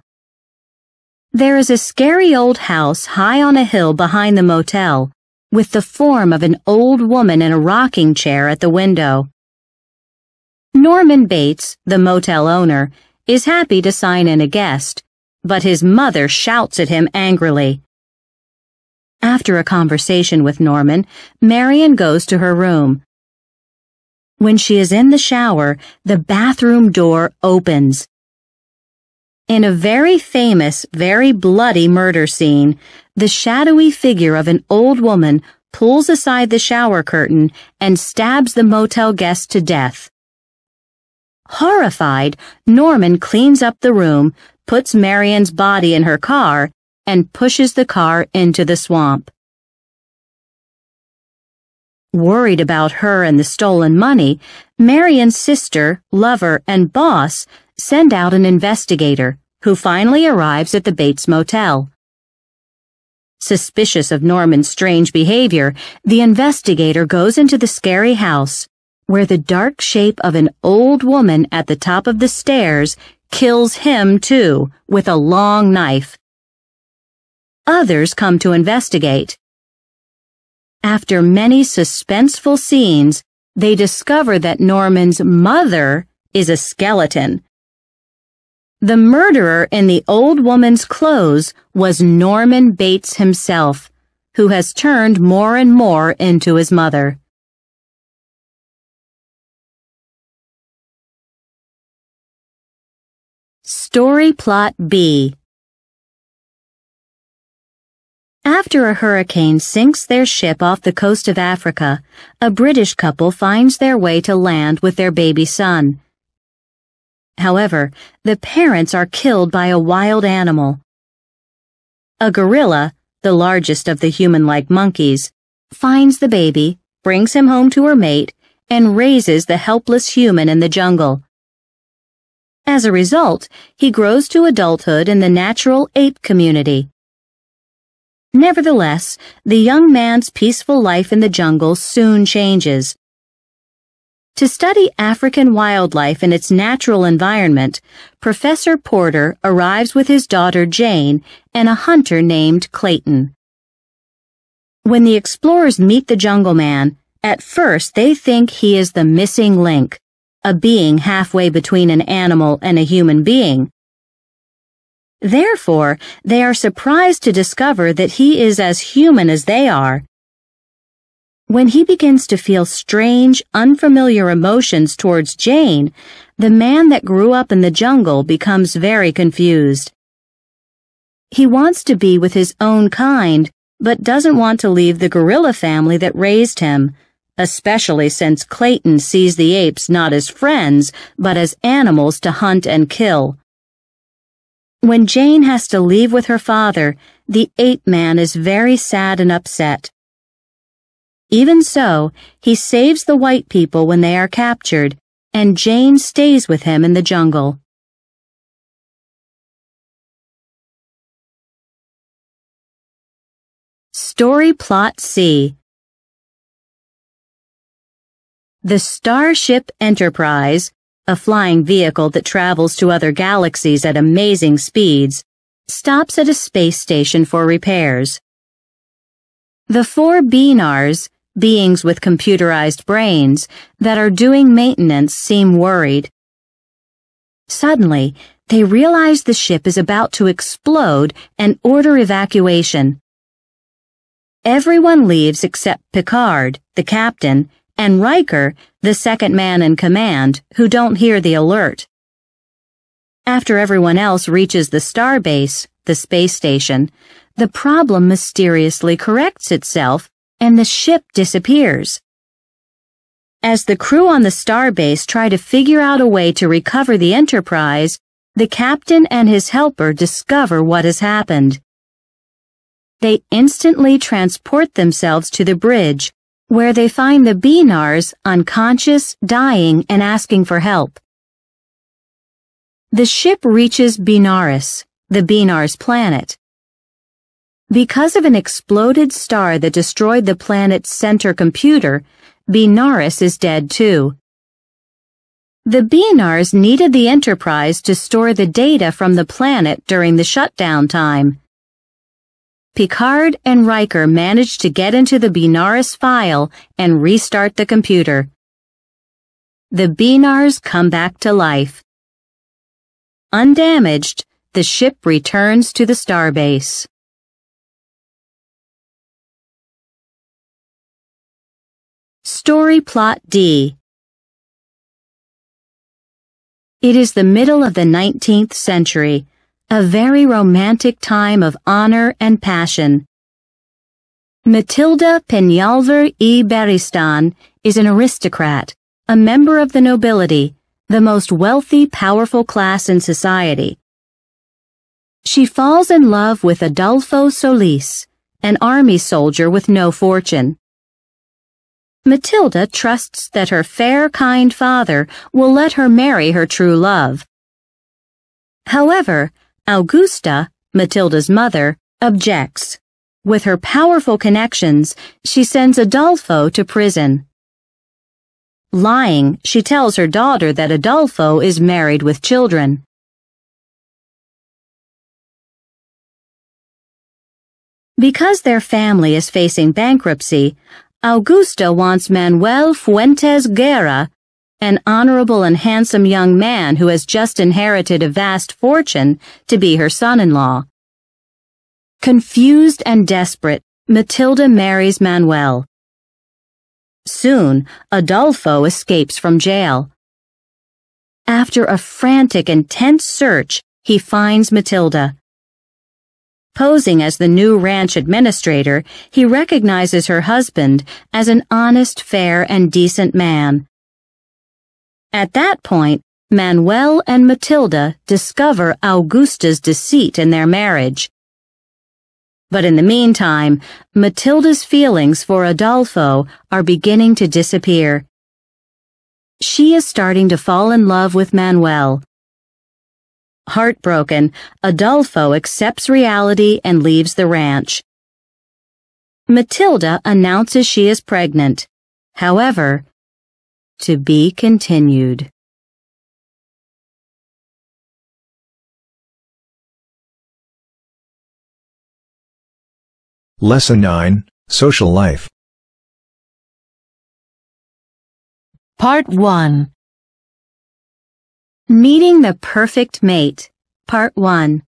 A: There is a scary old house high on a hill behind the motel, with the form of an old woman in a rocking chair at the window. Norman Bates, the motel owner, is happy to sign in a guest, but his mother shouts at him angrily. After a conversation with Norman, Marian goes to her room. When she is in the shower, the bathroom door opens. In a very famous, very bloody murder scene, the shadowy figure of an old woman pulls aside the shower curtain and stabs the motel guest to death. Horrified, Norman cleans up the room, puts Marian's body in her car, and pushes the car into the swamp. Worried about her and the stolen money, Marian's sister, lover, and boss send out an investigator, who finally arrives at the Bates Motel. Suspicious of Norman's strange behavior, the investigator goes into the scary house, where the dark shape of an old woman at the top of the stairs kills him too, with a long knife. Others come to investigate. After many suspenseful scenes, they discover that Norman's mother is a skeleton. The murderer in the old woman's clothes was Norman Bates himself, who has turned more and more into his mother. Story Plot B. After a hurricane sinks their ship off the coast of Africa, a British couple finds their way to land with their baby son. However, the parents are killed by a wild animal. A gorilla, the largest of the human-like monkeys, finds the baby, brings him home to her mate, and raises the helpless human in the jungle. As a result, he grows to adulthood in the natural ape community. Nevertheless, the young man's peaceful life in the jungle soon changes. To study African wildlife in its natural environment, Professor Porter arrives with his daughter Jane and a hunter named Clayton. When the explorers meet the jungle man, at first they think he is the missing link, a being halfway between an animal and a human being. Therefore, they are surprised to discover that he is as human as they are. When he begins to feel strange, unfamiliar emotions towards Jane, the man that grew up in the jungle becomes very confused. He wants to be with his own kind, but doesn't want to leave the gorilla family that raised him, especially since Clayton sees the apes not as friends, but as animals to hunt and kill. When Jane has to leave with her father, the ape man is very sad and upset. Even so, he saves the white people when they are captured, and Jane stays with him in the jungle. Story Plot C. The Starship Enterprise, a flying vehicle that travels to other galaxies at amazing speeds, stops at a space station for repairs. The four Beanars, beings with computerized brains, that are doing maintenance seem worried. Suddenly, they realize the ship is about to explode and order evacuation. Everyone leaves except Picard, the captain, and Riker, the second man in command, who don't hear the alert. After everyone else reaches the starbase, the space station, the problem mysteriously corrects itself and the ship disappears. As the crew on the starbase try to figure out a way to recover the Enterprise, the captain and his helper discover what has happened. They instantly transport themselves to the bridge, where they find the Beanars unconscious, dying, and asking for help. The ship reaches Benares, the Beanars' planet. Because of an exploded star that destroyed the planet's center computer, Benares is dead too. The Beanars needed the Enterprise to store the data from the planet during the shutdown time. Picard and Riker managed to get into the Benares file and restart the computer. The Beanars come back to life. Undamaged, the ship returns to the starbase. Story Plot D. It is the middle of the 19th century, a very romantic time of honor and passion. Matilda Peñalver y Beristain is an aristocrat, a member of the nobility, the most wealthy, powerful class in society. She falls in love with Adolfo Solis, an army soldier with no fortune. Matilda trusts that her fair, kind father will let her marry her true love. However, Augusta, Matilda's mother, objects. With her powerful connections, she sends Adolfo to prison. Lying, she tells her daughter that Adolfo is married with children. Because their family is facing bankruptcy, Augusta wants Manuel Fuentes Guerra, an honorable and handsome young man who has just inherited a vast fortune, to be her son-in-law. Confused and desperate, Matilda marries Manuel. Soon, Adolfo escapes from jail. After a frantic and tense search, he finds Matilda. Posing as the new ranch administrator, he recognizes her husband as an honest, fair, and decent man. At that point, Manuel and Matilda discover Augusta's deceit in their marriage. But in the meantime, Matilda's feelings for Adolfo are beginning to disappear. She is starting to fall in love with Manuel. Heartbroken, Adolfo accepts reality and leaves the ranch. Matilda announces she is pregnant. However, to be continued.
B: Lesson 9, Social Life.
A: Part 1. Meeting the Perfect Mate. Part 1.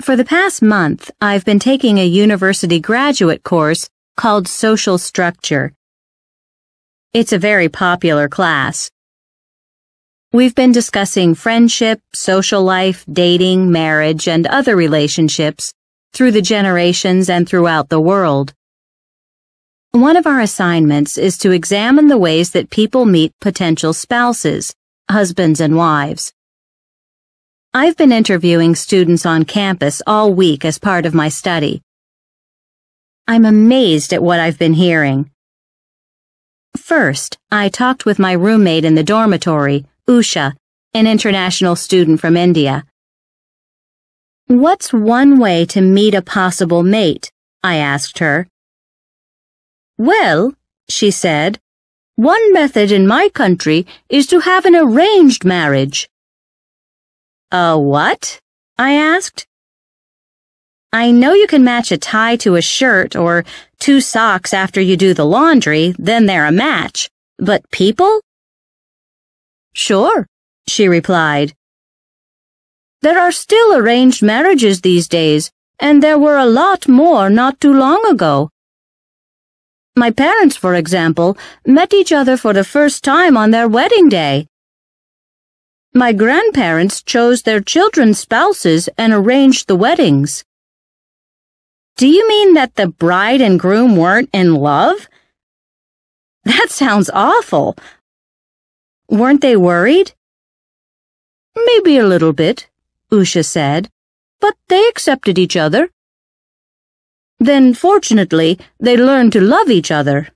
A: For the past month, I've been taking a university graduate course called Social Structure. It's a very popular class. We've been discussing friendship, social life, dating, marriage, and other relationships through the generations and throughout the world. One of our assignments is to examine the ways that people meet potential spouses, husbands and wives. I've been interviewing students on campus all week as part of my study. I'm amazed at what I've been hearing. First, I talked with my roommate in the dormitory, Usha, an international student from India. What's one way to meet a possible mate? I asked her. Well, she said, one method in my country is to have an arranged marriage. A what? I asked. I know you can match a tie to a shirt or 2 socks after you do the laundry, then they're a match. But people? Sure, she replied. There are still arranged marriages these days, and there were a lot more not too long ago. My parents, for example, met each other for the first time on their wedding day. My grandparents chose their children's spouses and arranged the weddings. Do you mean that the bride and groom weren't in love? That sounds awful. Weren't they worried? Maybe a little bit, Usha said, but they accepted each other. Then, fortunately, they learned to love each other.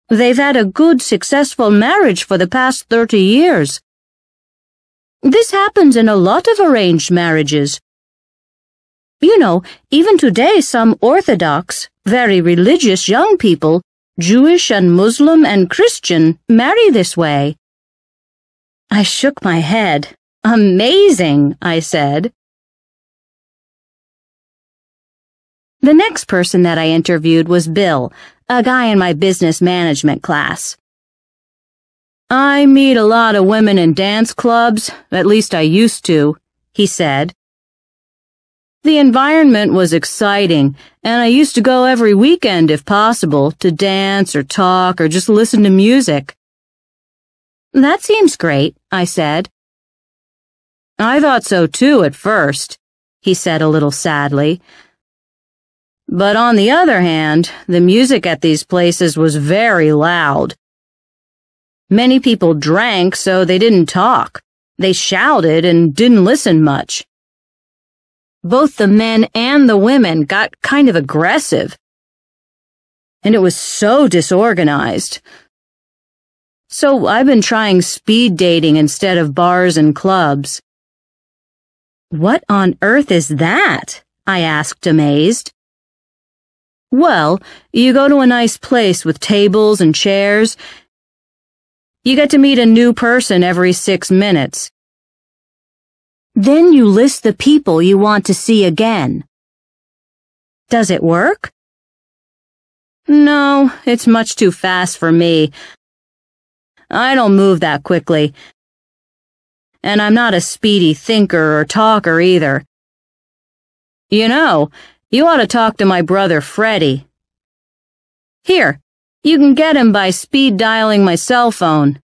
A: They've had a good, successful marriage for the past 30 years. This happens in a lot of arranged marriages. You know, even today some Orthodox, very religious young people, Jewish and Muslim and Christian, marry this way. I shook my head. Amazing, I said. The next person that I interviewed was Bill, a guy in my business management class. I meet a lot of women in dance clubs, at least I used to, he said. The environment was exciting, and I used to go every weekend if possible to dance or talk or just listen to music. That seems great, I said. I thought so too at first, he said a little sadly. But on the other hand, the music at these places was very loud. Many people drank, so they didn't talk. They shouted and didn't listen much. Both the men and the women got kind of aggressive. And it was so disorganized. So I've been trying speed dating instead of bars and clubs." "What on earth is that?" I asked, amazed. "Well, you go to a nice place with tables and chairs. You get to meet a new person every 6 minutes. Then you list the people you want to see again." "Does it work?" "No, it's much too fast for me. I don't move that quickly. And I'm not a speedy thinker or talker either. You know, you ought to talk to my brother Freddie. Here, you can get him by speed dialing my cell phone."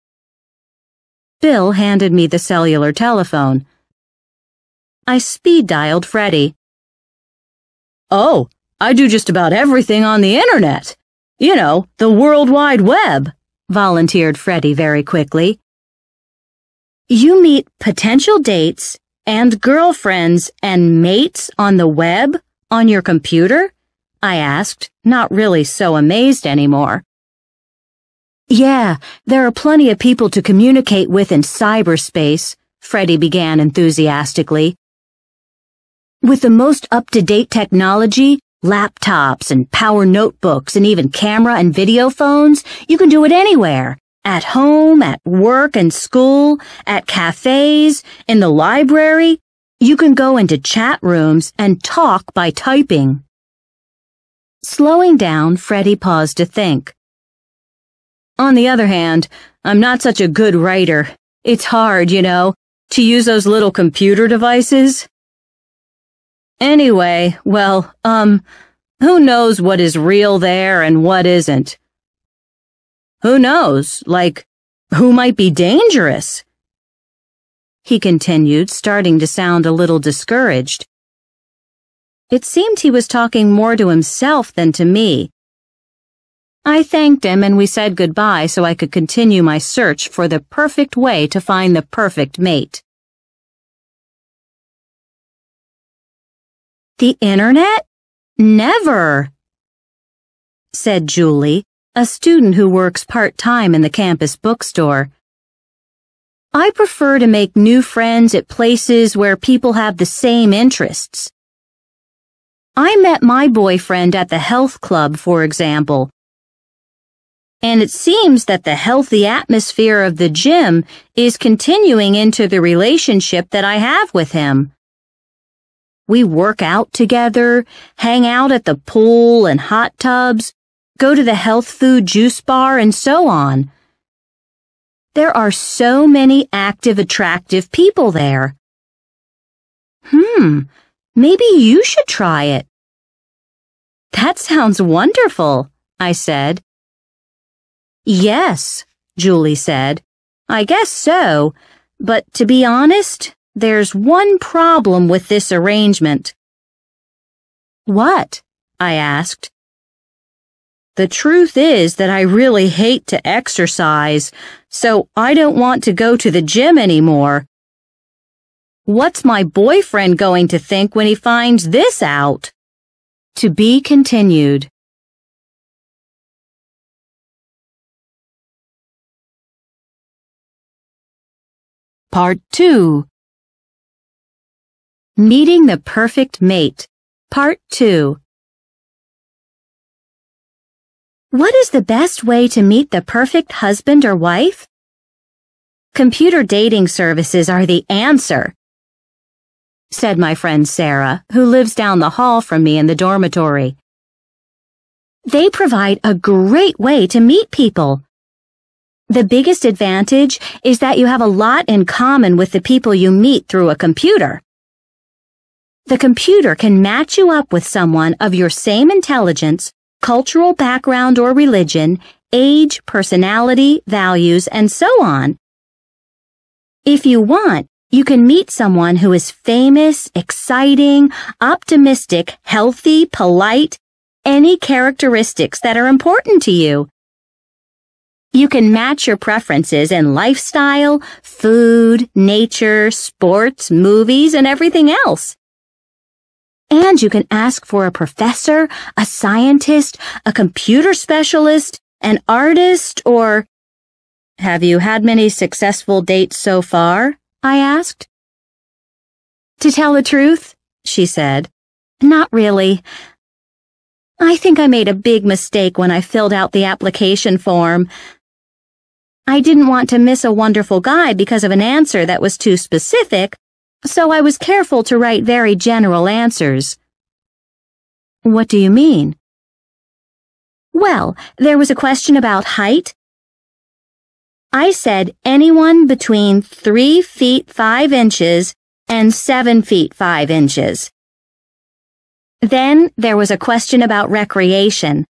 A: Bill handed me the cellular telephone. I speed dialed Freddie. "Oh, I do just about everything on the internet. You know, the World Wide Web," volunteered Freddie very quickly. "You meet potential dates and girlfriends and mates on the web on your computer?" I asked, not really so amazed anymore. "Yeah, there are plenty of people to communicate with in cyberspace," Freddie began enthusiastically. "With the most up-to-date technology, laptops and power notebooks and even camera and video phones, you can do it anywhere. At home, at work and school, at cafes, in the library. You can go into chat rooms and talk by typing." Slowing down, Freddie paused to think. "On the other hand, I'm not such a good writer. It's hard, you know, to use those little computer devices. Anyway, well, who knows what is real there and what isn't? Who knows, like, who might be dangerous?" He continued, starting to sound a little discouraged. It seemed he was talking more to himself than to me. I thanked him and we said goodbye so I could continue my search for the perfect way to find the perfect mate. "The internet? Never," said Julie, a student who works part-time in the campus bookstore. "I prefer to make new friends at places where people have the same interests. I met my boyfriend at the health club, for example. And it seems that the healthy atmosphere of the gym is continuing into the relationship that I have with him. We work out together, hang out at the pool and hot tubs, go to the health food juice bar, and so on. There are so many active, attractive people there. Maybe you should try it." "That sounds wonderful," I said. "Yes," Julie said. "I guess so, but to be honest, there's one problem with this arrangement." "What?" I asked. "The truth is that I really hate to exercise, so I don't want to go to the gym anymore. What's my boyfriend going to think when he finds this out?" To be continued. Part 2. Meeting the Perfect Mate. Part 2. What is the best way to meet the perfect husband or wife? Computer dating services are the answer, said my friend Sarah, who lives down the hall from me in the dormitory. They provide a great way to meet people. The biggest advantage is that you have a lot in common with the people you meet through a computer. The computer can match you up with someone of your same intelligence, cultural background or religion, age, personality, values, and so on. If you want, you can meet someone who is famous, exciting, optimistic, healthy, polite, any characteristics that are important to you. You can match your preferences in lifestyle, food, nature, sports, movies, and everything else. And you can ask for a professor, a scientist, a computer specialist, an artist, or Have you had many successful dates so far? I asked. To tell the truth, she said, not really. I think I made a big mistake when I filled out the application form. I didn't want to miss a wonderful guy because of an answer that was too specific, so I was careful to write very general answers. What do you mean? Well, there was a question about height. I said anyone between 3 feet 5 inches and 7 feet 5 inches. Then there was a question about recreation.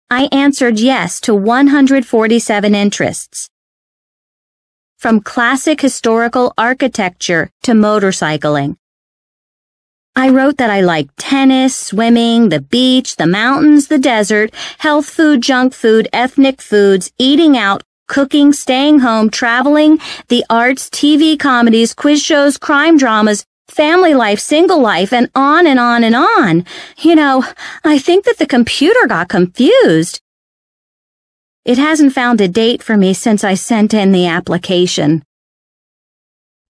A: I answered yes to 147 interests. From classic historical architecture to motorcycling. I wrote that I liked tennis, swimming, the beach, the mountains, the desert, health food, junk food, ethnic foods, eating out, cooking, staying home, traveling, the arts, TV comedies, quiz shows, crime dramas, family life, single life, and on and on and on. You know, I think that the computer got confused. It hasn't found a date for me since I sent in the application.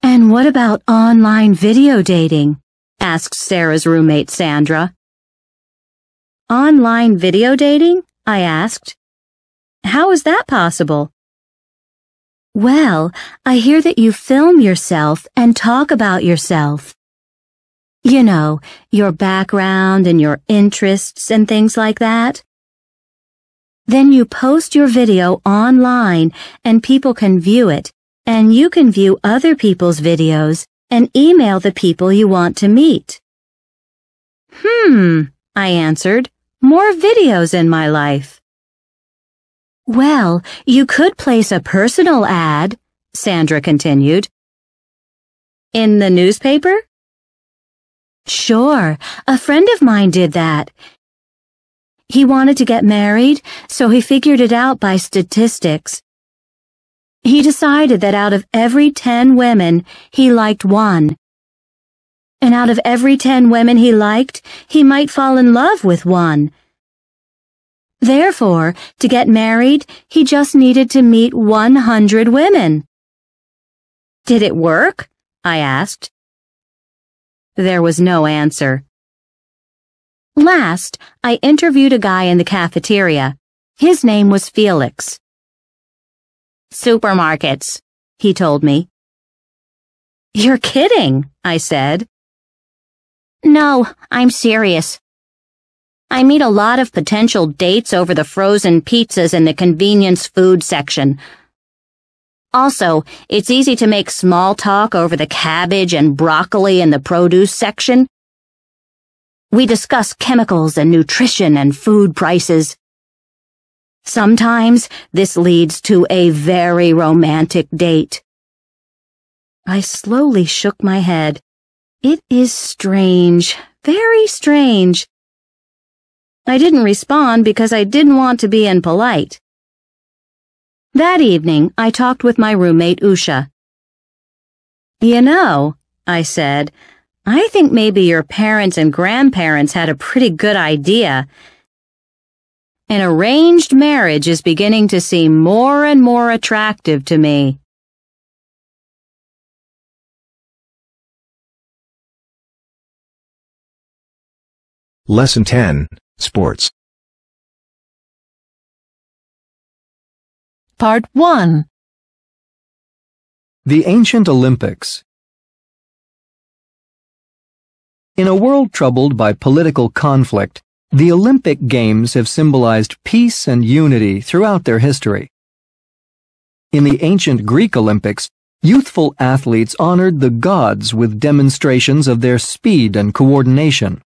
A: And what about online video dating? Asked Sarah's roommate Sandra. Online video dating? I asked. How is that possible? Well, I hear that you film yourself and talk about yourself. You know, your background and your interests and things like that. Then you post your video online and people can view it, and you can view other people's videos and email the people you want to meet. I answered, more videos in my life. Well, you could place a personal ad, Sandra continued. In the newspaper? Sure, a friend of mine did that. He wanted to get married, so he figured it out by statistics. He decided that out of every 10 women, he liked one. And out of every 10 women he liked, he might fall in love with one. Therefore, to get married, he just needed to meet 100 women. Did it work? I asked. There was no answer. Last, I interviewed a guy in the cafeteria. His name was Felix. Supermarkets, he told me. You're kidding, I said. No, I'm serious. I meet a lot of potential dates over the frozen pizzas in the convenience food section. Also, it's easy to make small talk over the cabbage and broccoli in the produce section. We discuss chemicals and nutrition and food prices. Sometimes this leads to a very romantic date. I slowly shook my head. It is strange, very strange. I didn't respond because I didn't want to be impolite. That evening, I talked with my roommate Usha. You know, I said, I think maybe your parents and grandparents had a pretty good idea. An arranged marriage is beginning to seem more and more attractive to me.
B: Lesson 10, Sports.
D: Part 1.
C: The Ancient Olympics. In a world troubled by political conflict, the Olympic Games have symbolized peace and unity throughout their history. In the ancient Greek Olympics, youthful athletes honored the gods with demonstrations of their speed and coordination.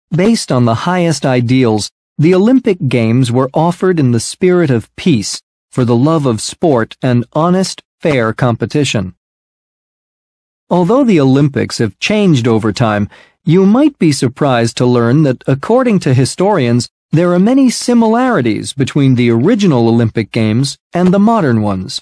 C: Based on the highest ideals, the Olympic Games were offered in the spirit of peace, for the love of sport and honest, fair competition. Although the Olympics have changed over time, you might be surprised to learn that, according to historians, there are many similarities between the original Olympic Games and the modern ones.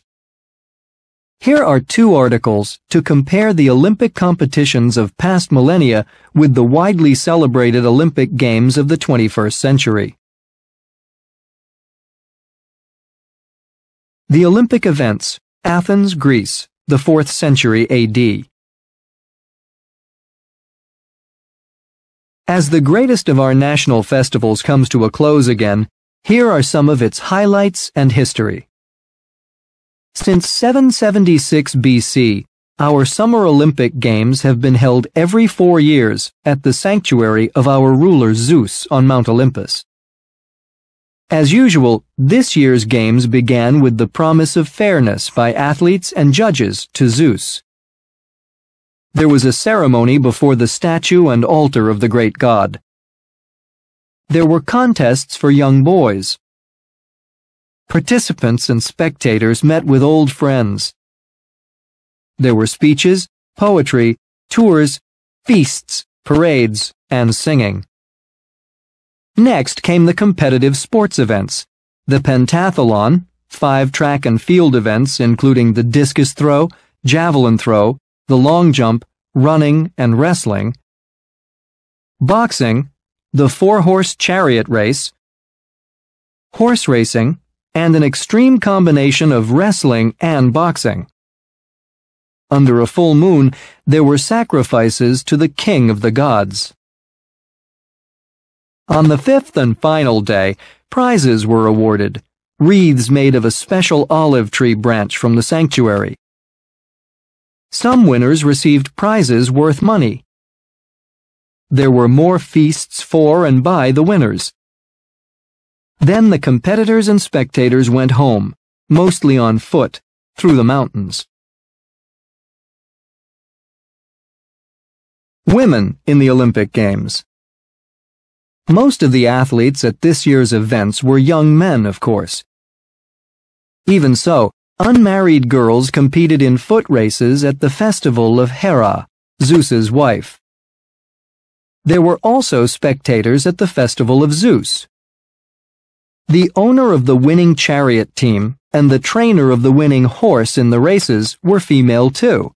C: Here are 2 articles to compare the Olympic competitions of past millennia with the widely celebrated Olympic Games of the 21st century. The Olympic events, Athens, Greece, the 4th century AD. As the greatest of our national festivals comes to a close again, here are some of its highlights and history. Since 776 BC, our Summer Olympic Games have been held every 4 years at the sanctuary of our ruler Zeus on Mount Olympus. As usual, this year's games began with the promise of fairness by athletes and judges to Zeus. There was a ceremony before the statue and altar of the great god. There were contests for young boys. Participants and spectators met with old friends. There were speeches, poetry, tours, feasts, parades, and singing. Next came the competitive sports events, the pentathlon, 5 track and field events including the discus throw, javelin throw, the long jump, running, and wrestling, boxing, the 4-horse chariot race, horse racing, and an extreme combination of wrestling and boxing. Under a full moon, there were sacrifices to the king of the gods. On the 5th and final day, prizes were awarded, wreaths made of a special olive tree branch from the sanctuary. Some winners received prizes worth money. There were more feasts for and by the winners. Then the competitors and spectators went home, mostly on foot, through the mountains. Women in the Olympic Games. Most of the athletes at this year's events were young men, of course. Even so, unmarried girls competed in foot races at the festival of Hera, Zeus's wife. There were also spectators at the festival of Zeus. The owner of the winning chariot team and the trainer of the winning horse in the races were female too.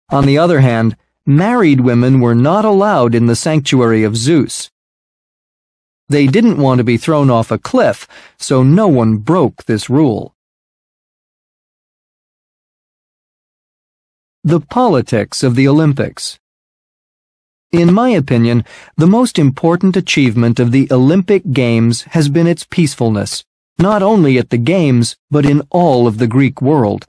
C: On the other hand, married women were not allowed in the sanctuary of Zeus. They didn't want to be thrown off a cliff, so no one broke this rule. The politics of the Olympics. In my opinion, the most important achievement of the Olympic Games has been its peacefulness, not only at the Games, but in all of the Greek world.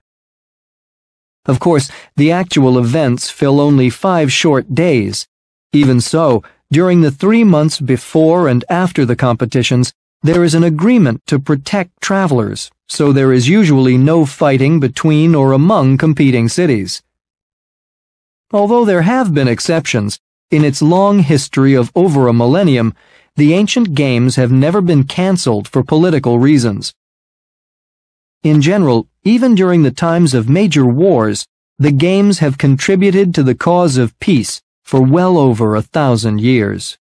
C: Of course, the actual events fill only 5 short days. Even so, during the 3 months before and after the competitions, there is an agreement to protect travelers, so there is usually no fighting between or among competing cities. Although there have been exceptions, in its long history of over a millennium, the ancient games have never been cancelled for political reasons. In general, even during the times of major wars, the games have contributed to the cause of peace for well over 1,000 years.